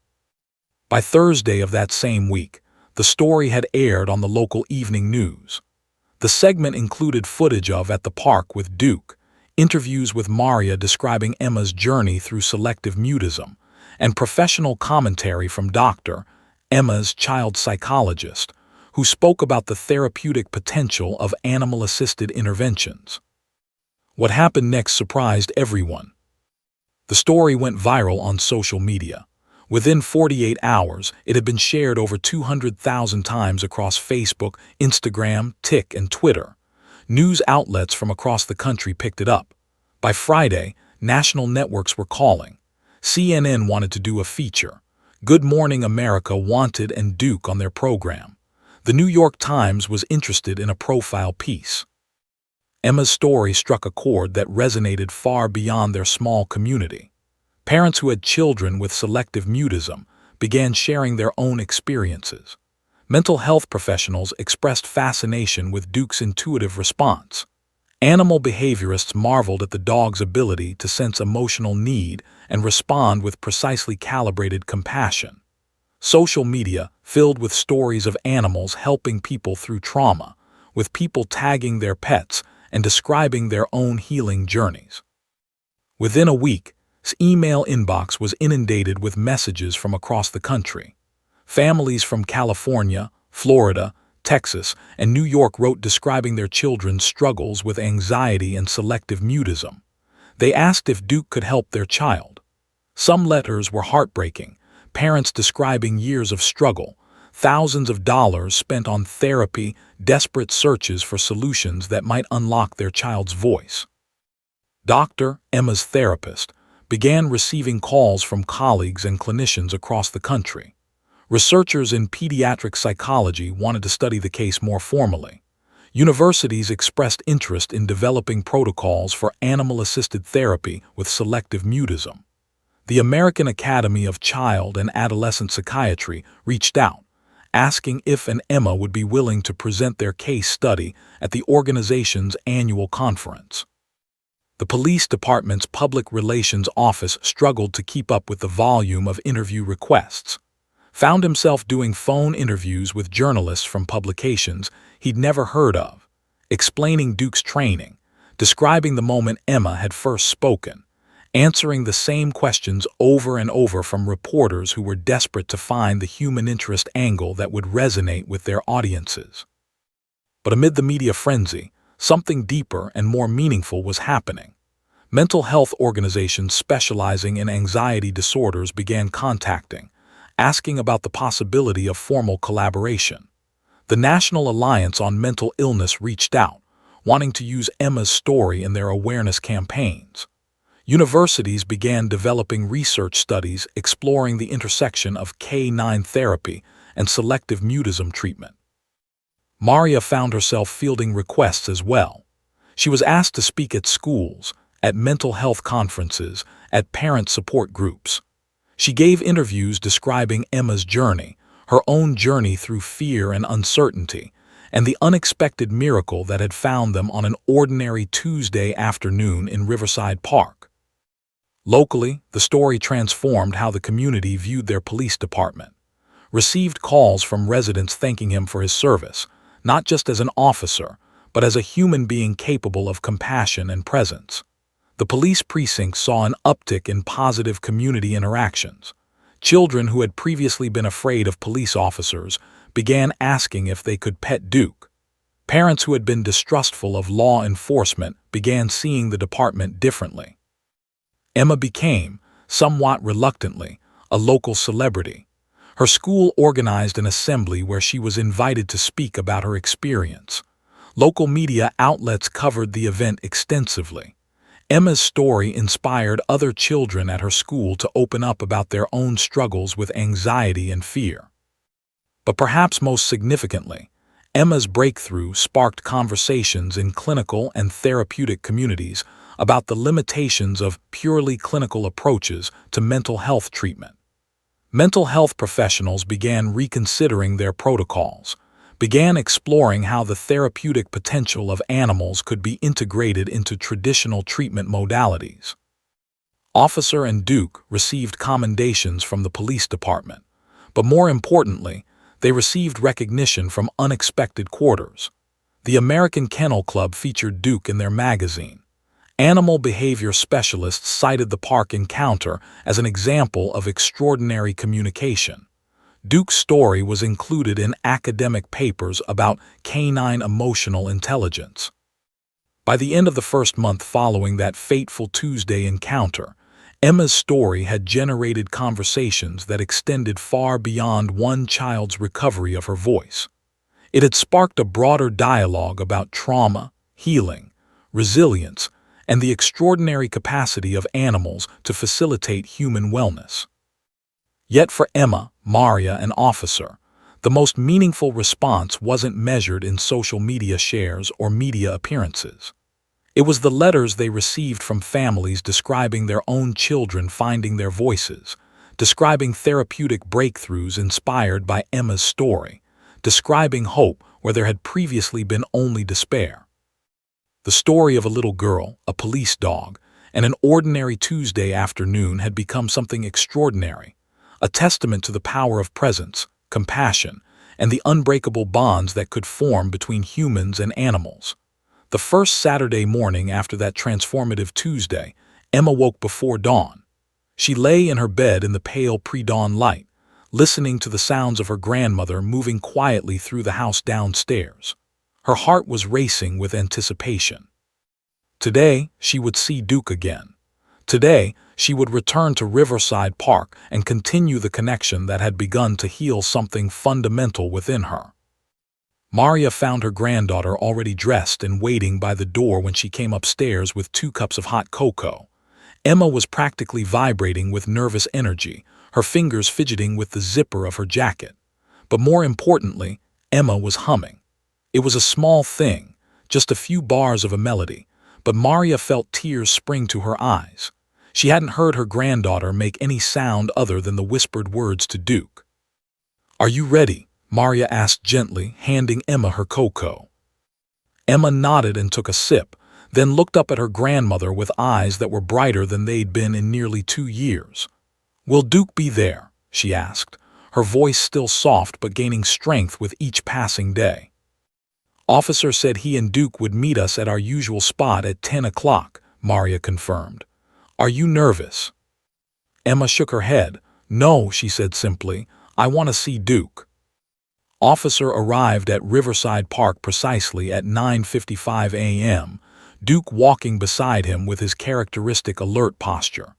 [SPEAKER 1] By Thursday of that same week, the story had aired on the local evening news. The segment included footage of at the park with Duke, interviews with Maria describing Emma's journey through selective mutism, and professional commentary from Dr. Emma's child psychologist, who spoke about the therapeutic potential of animal-assisted interventions. What happened next surprised everyone. The story went viral on social media. Within 48 hours, it had been shared over 200,000 times across Facebook, Instagram, Tik, and Twitter. News outlets from across the country picked it up. By Friday, national networks were calling. CNN wanted to do a feature. Good Morning America wanted and Duke on their program. The New York Times was interested in a profile piece. Emma's story struck a chord that resonated far beyond their small community. Parents who had children with selective mutism began sharing their own experiences. Mental health professionals expressed fascination with Duke's intuitive response. Animal behaviorists marveled at the dog's ability to sense emotional need and respond with precisely calibrated compassion. Social media filled with stories of animals helping people through trauma, with people tagging their pets and describing their own healing journeys. Within a week, his email inbox was inundated with messages from across the country. Families from California, Florida, Texas, and New York wrote describing their children's struggles with anxiety and selective mutism. They asked if Duke could help their child. Some letters were heartbreaking, parents describing years of struggle, thousands of dollars spent on therapy, desperate searches for solutions that might unlock their child's voice. Dr. Emma's therapist began receiving calls from colleagues and clinicians across the country. Researchers in pediatric psychology wanted to study the case more formally. Universities expressed interest in developing protocols for animal-assisted therapy with selective mutism. The American Academy of Child and Adolescent Psychiatry reached out, asking if and Emma would be willing to present their case study at the organization's annual conference. The police department's public relations office struggled to keep up with the volume of interview requests. Found himself doing phone interviews with journalists from publications he'd never heard of, explaining Duke's training, describing the moment Emma had first spoken, answering the same questions over and over from reporters who were desperate to find the human interest angle that would resonate with their audiences. But amid the media frenzy, something deeper and more meaningful was happening. Mental health organizations specializing in anxiety disorders began contacting, asking about the possibility of formal collaboration. The National Alliance on Mental Illness reached out, wanting to use Emma's story in their awareness campaigns. Universities began developing research studies exploring the intersection of K9 therapy and selective mutism treatment. Maria found herself fielding requests as well. She was asked to speak at schools, at mental health conferences, at parent support groups. She gave interviews describing Emma's journey, her own journey through fear and uncertainty, and the unexpected miracle that had found them on an ordinary Tuesday afternoon in Riverside Park. Locally, the story transformed how the community viewed their police department. Received calls from residents thanking him for his service, not just as an officer, but as a human being capable of compassion and presence. The police precinct saw an uptick in positive community interactions. Children who had previously been afraid of police officers began asking if they could pet Duke. Parents who had been distrustful of law enforcement began seeing the department differently. Emma became, somewhat reluctantly, a local celebrity. Her school organized an assembly where she was invited to speak about her experience. Local media outlets covered the event extensively. Emma's story inspired other children at her school to open up about their own struggles with anxiety and fear. But perhaps most significantly, Emma's breakthrough sparked conversations in clinical and therapeutic communities about the limitations of purely clinical approaches to mental health treatment. Mental health professionals began reconsidering their protocols, began exploring how the therapeutic potential of animals could be integrated into traditional treatment modalities. Officer and Duke received commendations from the police department, but more importantly, they received recognition from unexpected quarters. The American Kennel Club featured Duke in their magazine. Animal behavior specialists cited the park encounter as an example of extraordinary communication. Duke's story was included in academic papers about canine emotional intelligence. By the end of the first month following that fateful Tuesday encounter, Emma's story had generated conversations that extended far beyond one child's recovery of her voice. It had sparked a broader dialogue about trauma, healing, resilience, and the extraordinary capacity of animals to facilitate human wellness. Yet for Emma, Maria, and Officer, the most meaningful response wasn't measured in social media shares or media appearances. It was the letters they received from families describing their own children finding their voices, describing therapeutic breakthroughs inspired by Emma's story, describing hope where there had previously been only despair. The story of a little girl, a police dog, and an ordinary Tuesday afternoon had become something extraordinary, a testament to the power of presence, compassion, and the unbreakable bonds that could form between humans and animals. The first Saturday morning after that transformative Tuesday, Emma woke before dawn. She lay in her bed in the pale pre-dawn light, listening to the sounds of her grandmother moving quietly through the house downstairs. Her heart was racing with anticipation. Today, she would see Duke again. Today, she would return to Riverside Park and continue the connection that had begun to heal something fundamental within her. Maria found her granddaughter already dressed and waiting by the door when she came upstairs with 2 cups of hot cocoa. Emma was practically vibrating with nervous energy, her fingers fidgeting with the zipper of her jacket. But more importantly, Emma was humming. It was a small thing, just a few bars of a melody, but Maria felt tears spring to her eyes. She hadn't heard her granddaughter make any sound other than the whispered words to Duke. "Are you ready?" Maria asked gently, handing Emma her cocoa. Emma nodded and took a sip, then looked up at her grandmother with eyes that were brighter than they'd been in nearly 2 years. "Will Duke be there?" she asked, her voice still soft but gaining strength with each passing day. "Officer said he and Duke would meet us at our usual spot at 10 o'clock, Maria confirmed. "Are you nervous?" Emma shook her head. "No," she said simply, "I want to see Duke." Officer arrived at Riverside Park precisely at 9:55 a.m., Duke walking beside him with his characteristic alert posture,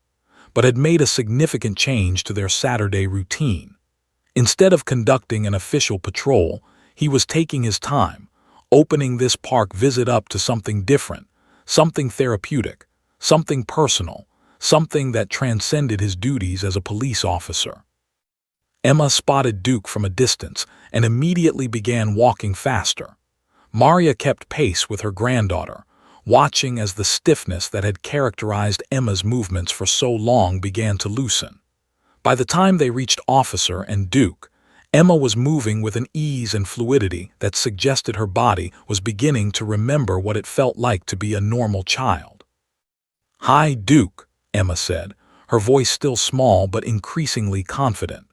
[SPEAKER 1] but had made a significant change to their Saturday routine. Instead of conducting an official patrol, he was taking his time, opening this park visit up to something different, something therapeutic, something personal, something that transcended his duties as a police officer. Emma spotted Duke from a distance and immediately began walking faster. Maria kept pace with her granddaughter, watching as the stiffness that had characterized Emma's movements for so long began to loosen. By the time they reached Officer and Duke, Emma was moving with an ease and fluidity that suggested her body was beginning to remember what it felt like to be a normal child. "Hi, Duke," Emma said, her voice still small but increasingly confident.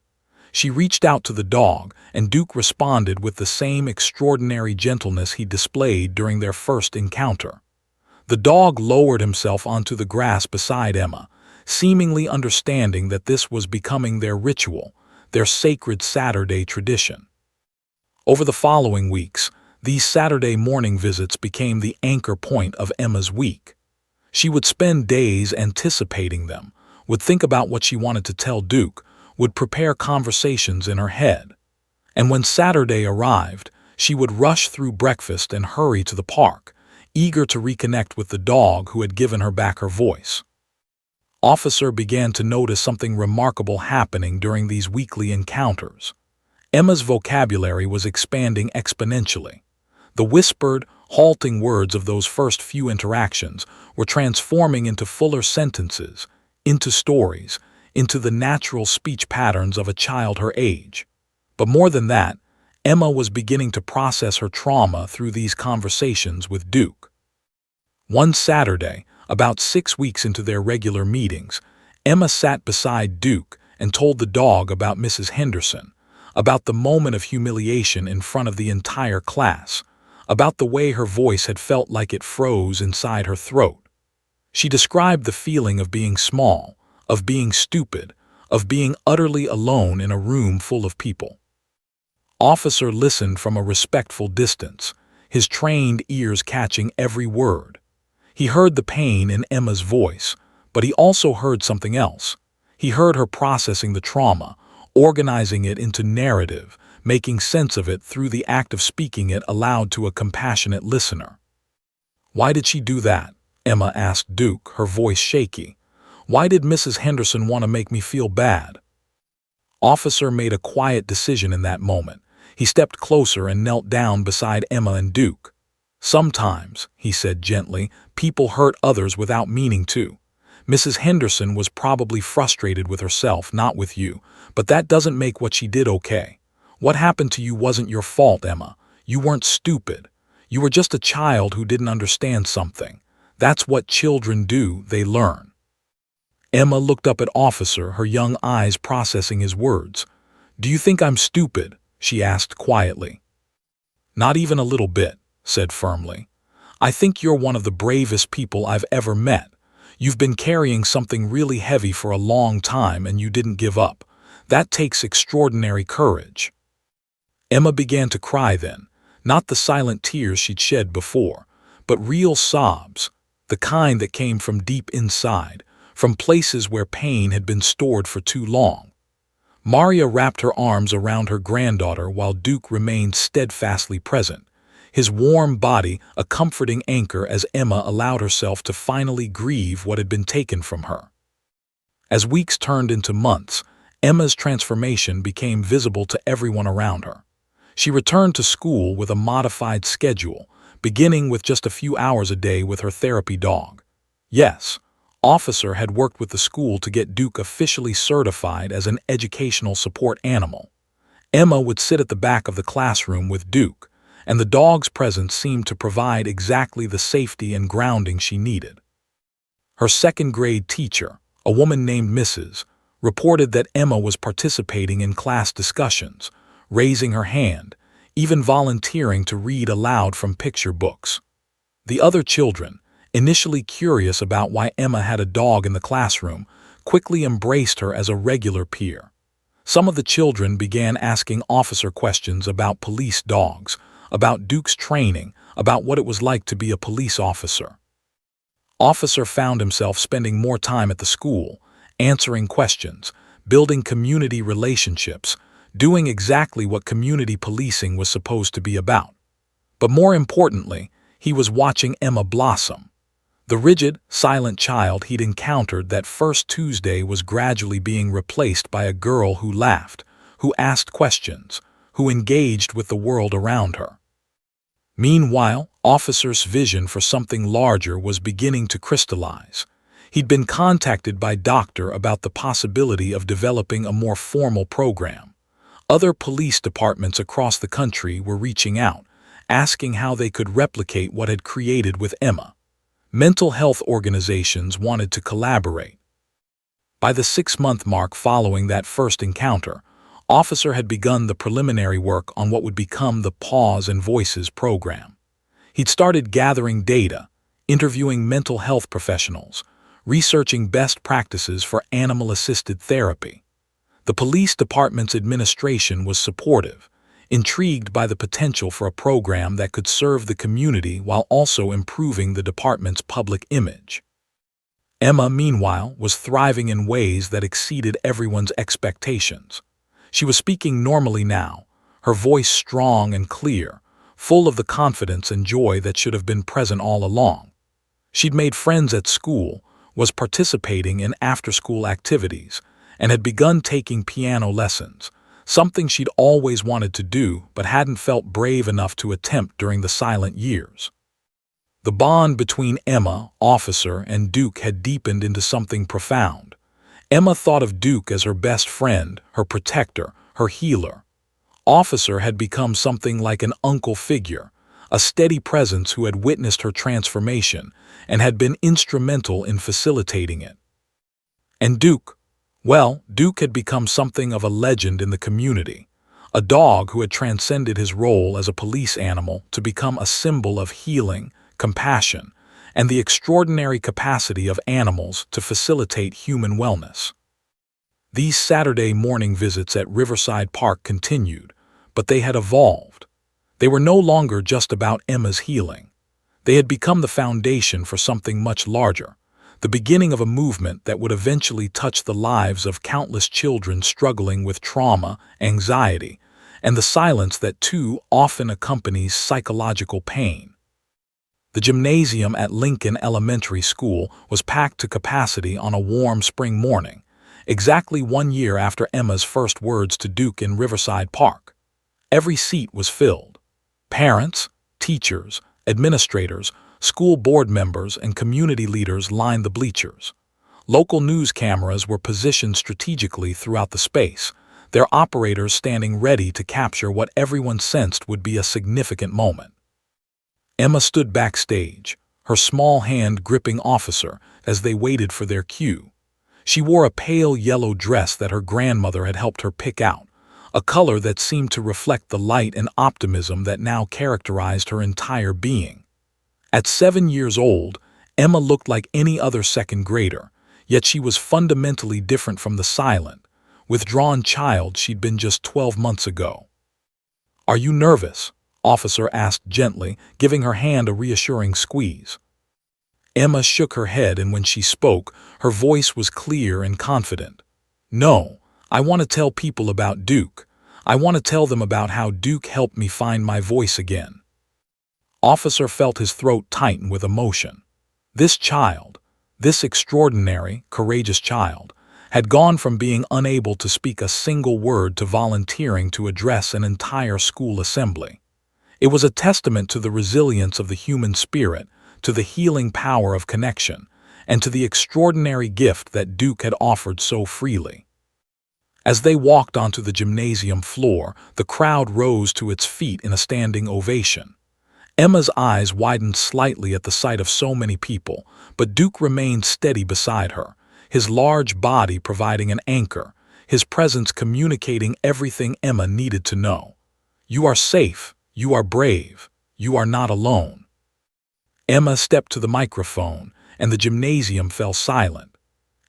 [SPEAKER 1] She reached out to the dog, and Duke responded with the same extraordinary gentleness he displayed during their first encounter. The dog lowered himself onto the grass beside Emma, seemingly understanding that this was becoming their ritual, their sacred Saturday tradition. Over the following weeks, these Saturday morning visits became the anchor point of Emma's week. She would spend days anticipating them, would think about what she wanted to tell Duke, would prepare conversations in her head. And when Saturday arrived, she would rush through breakfast and hurry to the park, eager to reconnect with the dog who had given her back her voice. Officer began to notice something remarkable happening during these weekly encounters. Emma's vocabulary was expanding exponentially. The whispered, halting words of those first few interactions were transforming into fuller sentences, into stories, into the natural speech patterns of a child her age. But more than that, Emma was beginning to process her trauma through these conversations with Duke. One Saturday, about 6 weeks into their regular meetings, Emma sat beside Duke and told the dog about Mrs. Henderson, about the moment of humiliation in front of the entire class, about the way her voice had felt like it froze inside her throat. She described the feeling of being small, of being stupid, of being utterly alone in a room full of people. Officer listened from a respectful distance, his trained ears catching every word. He heard the pain in Emma's voice, but he also heard something else. He heard her processing the trauma, organizing it into narrative, making sense of it through the act of speaking it aloud to a compassionate listener. "Why did she do that?" Emma asked Duke, her voice shaky. "Why did Mrs. Henderson want to make me feel bad?" Officer made a quiet decision in that moment. He stepped closer and knelt down beside Emma and Duke. "Sometimes," he said gently, "people hurt others without meaning to. Mrs. Henderson was probably frustrated with herself, not with you, but that doesn't make what she did okay. What happened to you wasn't your fault, Emma. You weren't stupid. You were just a child who didn't understand something. That's what children do, they learn." Emma looked up at Officer, her young eyes processing his words. "Do you think I'm stupid?" she asked quietly. "Not even a little bit," said firmly. "I think you're one of the bravest people I've ever met. You've been carrying something really heavy for a long time and you didn't give up. That takes extraordinary courage." Emma began to cry then, not the silent tears she'd shed before, but real sobs, the kind that came from deep inside, from places where pain had been stored for too long. Maria wrapped her arms around her granddaughter while Duke remained steadfastly present, his warm body a comforting anchor as Emma allowed herself to finally grieve what had been taken from her. As weeks turned into months, Emma's transformation became visible to everyone around her. She returned to school with a modified schedule, beginning with just a few hours a day with her therapy dog. Yes, Officer had worked with the school to get Duke officially certified as an educational support animal. Emma would sit at the back of the classroom with Duke, and the dog's presence seemed to provide exactly the safety and grounding she needed. Her second-grade teacher, a woman named Mrs., reported that Emma was participating in class discussions, raising her hand, even volunteering to read aloud from picture books. The other children, initially curious about why Emma had a dog in the classroom, quickly embraced her as a regular peer. Some of the children began asking Officer questions about police dogs, about Duke's training, about what it was like to be a police officer. Officer found himself spending more time at the school, answering questions, building community relationships, doing exactly what community policing was supposed to be about. But more importantly, he was watching Emma blossom. The rigid, silent child he'd encountered that first Tuesday was gradually being replaced by a girl who laughed, who asked questions, who engaged with the world around her. Meanwhile, Officer's vision for something larger was beginning to crystallize. He'd been contacted by Doctor about the possibility of developing a more formal program. Other police departments across the country were reaching out, asking how they could replicate what had created with Emma. Mental health organizations wanted to collaborate. By the 6-month mark following that first encounter, Officer had begun the preliminary work on what would become the Paws and Voices program. He'd started gathering data, interviewing mental health professionals, researching best practices for animal-assisted therapy. The police department's administration was supportive, intrigued by the potential for a program that could serve the community while also improving the department's public image. Emma, meanwhile, was thriving in ways that exceeded everyone's expectations. She was speaking normally now, her voice strong and clear, full of the confidence and joy that should have been present all along. She'd made friends at school, was participating in after-school activities, and had begun taking piano lessons, something she'd always wanted to do but hadn't felt brave enough to attempt during the silent years. The bond between Emma, Officer, and Duke had deepened into something profound. Emma thought of Duke as her best friend, her protector, her healer. Officer had become something like an uncle figure, a steady presence who had witnessed her transformation and had been instrumental in facilitating it. And Duke, well, Duke had become something of a legend in the community, a dog who had transcended his role as a police animal to become a symbol of healing, compassion, and the extraordinary capacity of animals to facilitate human wellness. These Saturday morning visits at Riverside Park continued, but they had evolved. They were no longer just about Emma's healing. They had become the foundation for something much larger, the beginning of a movement that would eventually touch the lives of countless children struggling with trauma, anxiety, and the silence that too often accompanies psychological pain. The gymnasium at Lincoln Elementary School was packed to capacity on a warm spring morning, exactly 1 year after Emma's first words to Duke in Riverside Park. Every seat was filled. Parents, teachers, administrators, school board members, and community leaders lined the bleachers. Local news cameras were positioned strategically throughout the space, their operators standing ready to capture what everyone sensed would be a significant moment. Emma stood backstage, her small hand gripping Officer as they waited for their cue. She wore a pale yellow dress that her grandmother had helped her pick out, a color that seemed to reflect the light and optimism that now characterized her entire being. At 7 years old, Emma looked like any other second grader, yet she was fundamentally different from the silent, withdrawn child she'd been just 12 months ago. "Are you nervous?" Officer asked gently, giving her hand a reassuring squeeze. Emma shook her head, and when she spoke, her voice was clear and confident. "No, I want to tell people about Duke. I want to tell them about how Duke helped me find my voice again." Officer felt his throat tighten with emotion. This child, this extraordinary, courageous child, had gone from being unable to speak a single word to volunteering to address an entire school assembly. It was a testament to the resilience of the human spirit, to the healing power of connection, and to the extraordinary gift that Duke had offered so freely. As they walked onto the gymnasium floor, the crowd rose to its feet in a standing ovation. Emma's eyes widened slightly at the sight of so many people, but Duke remained steady beside her, his large body providing an anchor, his presence communicating everything Emma needed to know. "You are safe. You are brave. You are not alone." Emma stepped to the microphone, and the gymnasium fell silent.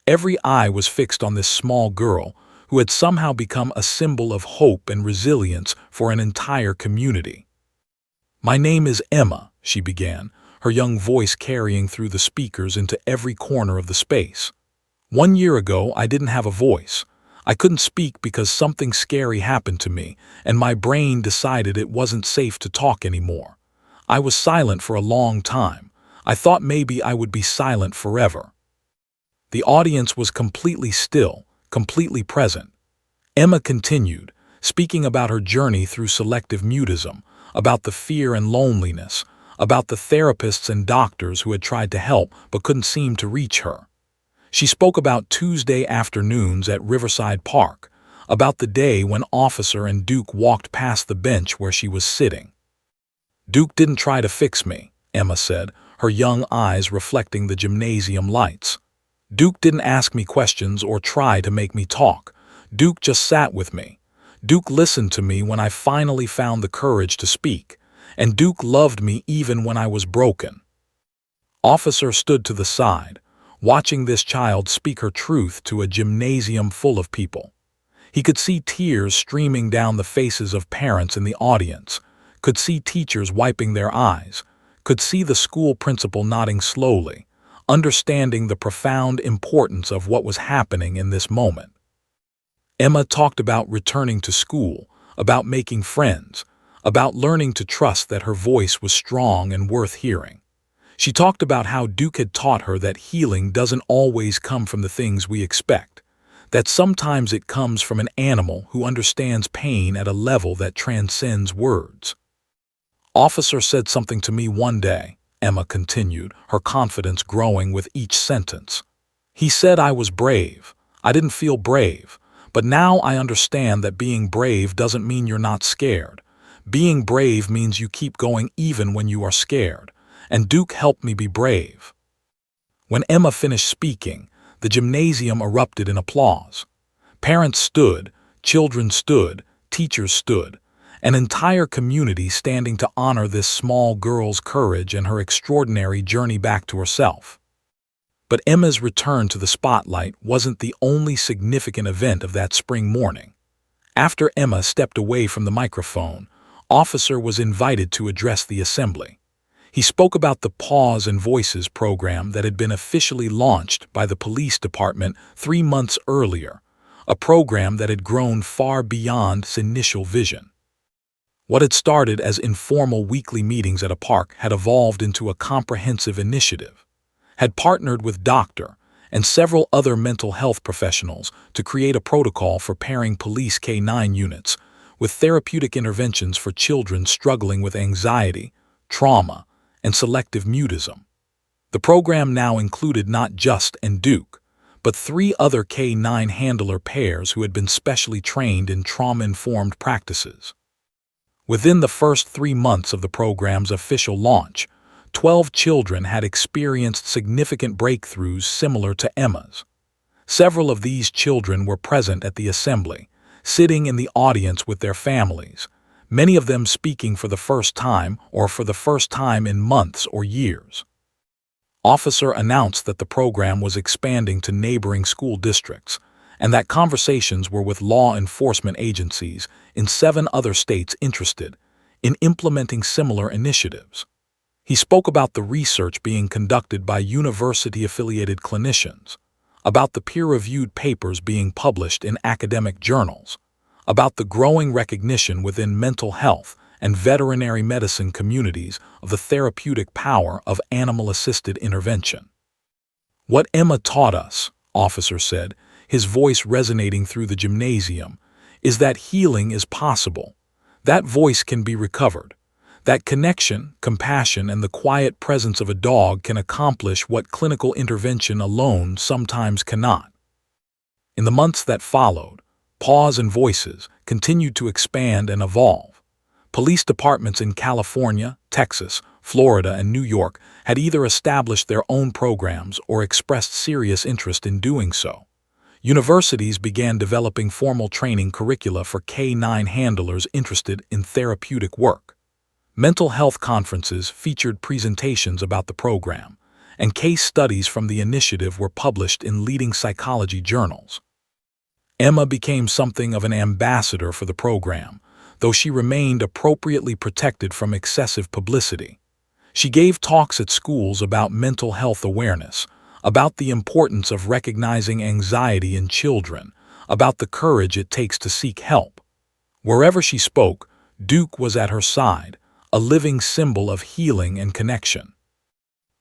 [SPEAKER 1] Every eye was fixed on this small girl, who had somehow become a symbol of hope and resilience for an entire community. "My name is Emma," she began, her young voice carrying through the speakers into every corner of the space. "1 year ago, I didn't have a voice. I couldn't speak because something scary happened to me, and my brain decided it wasn't safe to talk anymore. I was silent for a long time. I thought maybe I would be silent forever." The audience was completely still, completely present. Emma continued, speaking about her journey through selective mutism, about the fear and loneliness, about the therapists and doctors who had tried to help but couldn't seem to reach her. She spoke about Tuesday afternoons at Riverside Park, about the day when Officer and Duke walked past the bench where she was sitting. "Duke didn't try to fix me," Emma said, her young eyes reflecting the gymnasium lights. "Duke didn't ask me questions or try to make me talk. Duke just sat with me. Duke listened to me when I finally found the courage to speak, and Duke loved me even when I was broken." Officer stood to the side, watching this child speak her truth to a gymnasium full of people. He could see tears streaming down the faces of parents in the audience, could see teachers wiping their eyes, could see the school principal nodding slowly, understanding the profound importance of what was happening in this moment. Emma talked about returning to school, about making friends, about learning to trust that her voice was strong and worth hearing. She talked about how Duke had taught her that healing doesn't always come from the things we expect, that sometimes it comes from an animal who understands pain at a level that transcends words. "Officer said something to me one day," Emma continued, her confidence growing with each sentence. "He said I was brave. I didn't feel brave, but now I understand that being brave doesn't mean you're not scared. Being brave means you keep going even when you are scared, and Duke helped me be brave." When Emma finished speaking, the gymnasium erupted in applause. Parents stood, children stood, teachers stood, an entire community standing to honor this small girl's courage and her extraordinary journey back to herself. But Emma's return to the spotlight wasn't the only significant event of that spring morning. After Emma stepped away from the microphone, Officer was invited to address the assembly. He spoke about the Pause and Voices program that had been officially launched by the police department 3 months earlier, a program that had grown far beyond its initial vision. What had started as informal weekly meetings at a park had evolved into a comprehensive initiative, had partnered with Dr. and several other mental health professionals to create a protocol for pairing police K-9 units with therapeutic interventions for children struggling with anxiety, trauma, and selective mutism. The program now included not just and Duke, but 3 other K-9 handler pairs who had been specially trained in trauma-informed practices. Within the first 3 months of the program's official launch, 12 children had experienced significant breakthroughs similar to Emma's. Several of these children were present at the assembly, sitting in the audience with their families, many of them speaking for the first time or for the first time in months or years. Officer announced that the program was expanding to neighboring school districts, and that conversations were with law enforcement agencies in 7 other states interested in implementing similar initiatives. He spoke about the research being conducted by university-affiliated clinicians, about the peer-reviewed papers being published in academic journals, about the growing recognition within mental health and veterinary medicine communities of the therapeutic power of animal-assisted intervention. "What Emma taught us," Officer said, his voice resonating through the gymnasium, "is that healing is possible. That voice can be recovered. That connection, compassion, and the quiet presence of a dog can accomplish what clinical intervention alone sometimes cannot." In the months that followed, Pause and Voices continued to expand and evolve. Police departments in California, Texas, Florida, and New York had either established their own programs or expressed serious interest in doing so. Universities began developing formal training curricula for K-9 handlers interested in therapeutic work. Mental health conferences featured presentations about the program, and case studies from the initiative were published in leading psychology journals. Emma became something of an ambassador for the program, though she remained appropriately protected from excessive publicity. She gave talks at schools about mental health awareness, about the importance of recognizing anxiety in children, about the courage it takes to seek help. Wherever she spoke, Duke was at her side, a living symbol of healing and connection.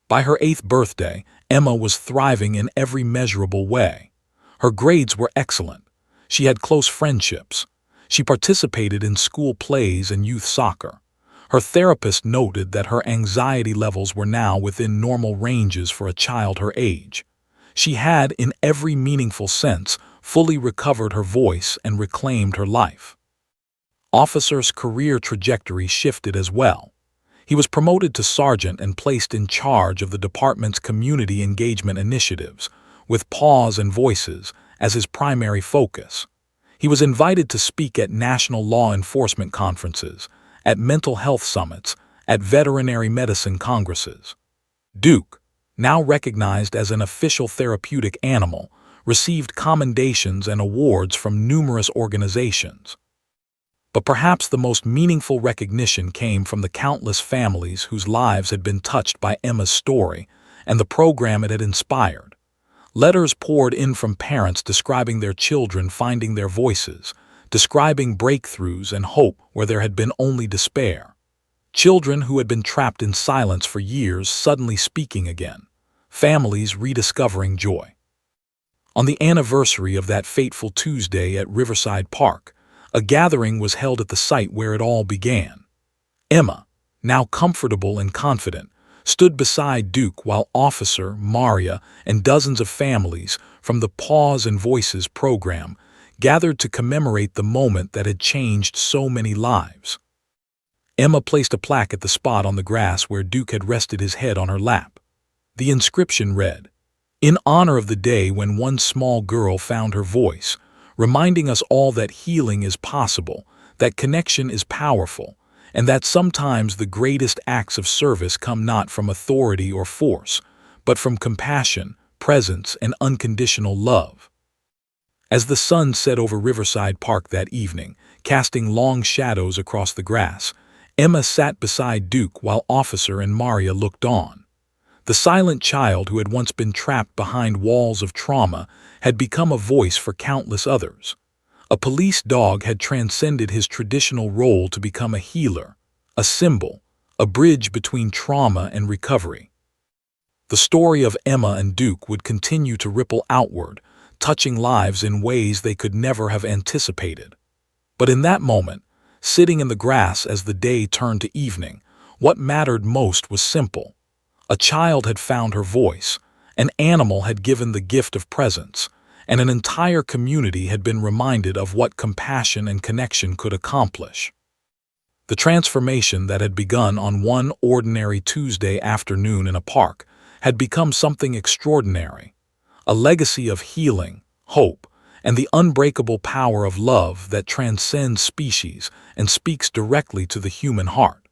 [SPEAKER 1] By her 8th birthday, Emma was thriving in every measurable way. Her grades were excellent. She had close friendships. She participated in school plays and youth soccer. Her therapist noted that her anxiety levels were now within normal ranges for a child her age. She had, in every meaningful sense, fully recovered her voice and reclaimed her life. Officer's career trajectory shifted as well. He was promoted to sergeant and placed in charge of the department's community engagement initiatives, with Pause and Voices as his primary focus. He was invited to speak at national law enforcement conferences, at mental health summits, at veterinary medicine congresses. Duke, now recognized as an official therapeutic animal, received commendations and awards from numerous organizations. But perhaps the most meaningful recognition came from the countless families whose lives had been touched by Emma's story and the program it had inspired. Letters poured in from parents describing their children finding their voices, describing breakthroughs and hope where there had been only despair. Children who had been trapped in silence for years suddenly speaking again. Families rediscovering joy. On the anniversary of that fateful Tuesday at Riverside Park, a gathering was held at the site where it all began. Emma, now comfortable and confident, stood beside Duke while Officer, Maria, and dozens of families from the Paws and Voices program gathered to commemorate the moment that had changed so many lives. Emma placed a plaque at the spot on the grass where Duke had rested his head on her lap. The inscription read, "In honor of the day when one small girl found her voice, reminding us all that healing is possible, that connection is powerful, and that sometimes the greatest acts of service come not from authority or force, but from compassion, presence, and unconditional love." As the sun set over Riverside Park that evening, casting long shadows across the grass, Emma sat beside Duke while Officer and Maria looked on. The silent child who had once been trapped behind walls of trauma had become a voice for countless others. A police dog had transcended his traditional role to become a healer, a symbol, a bridge between trauma and recovery. The story of Emma and Duke would continue to ripple outward, touching lives in ways they could never have anticipated. But in that moment, sitting in the grass as the day turned to evening, what mattered most was simple. A child had found her voice, an animal had given the gift of presence, and an entire community had been reminded of what compassion and connection could accomplish. The transformation that had begun on one ordinary Tuesday afternoon in a park had become something extraordinary, a legacy of healing, hope, and the unbreakable power of love that transcends species and speaks directly to the human heart.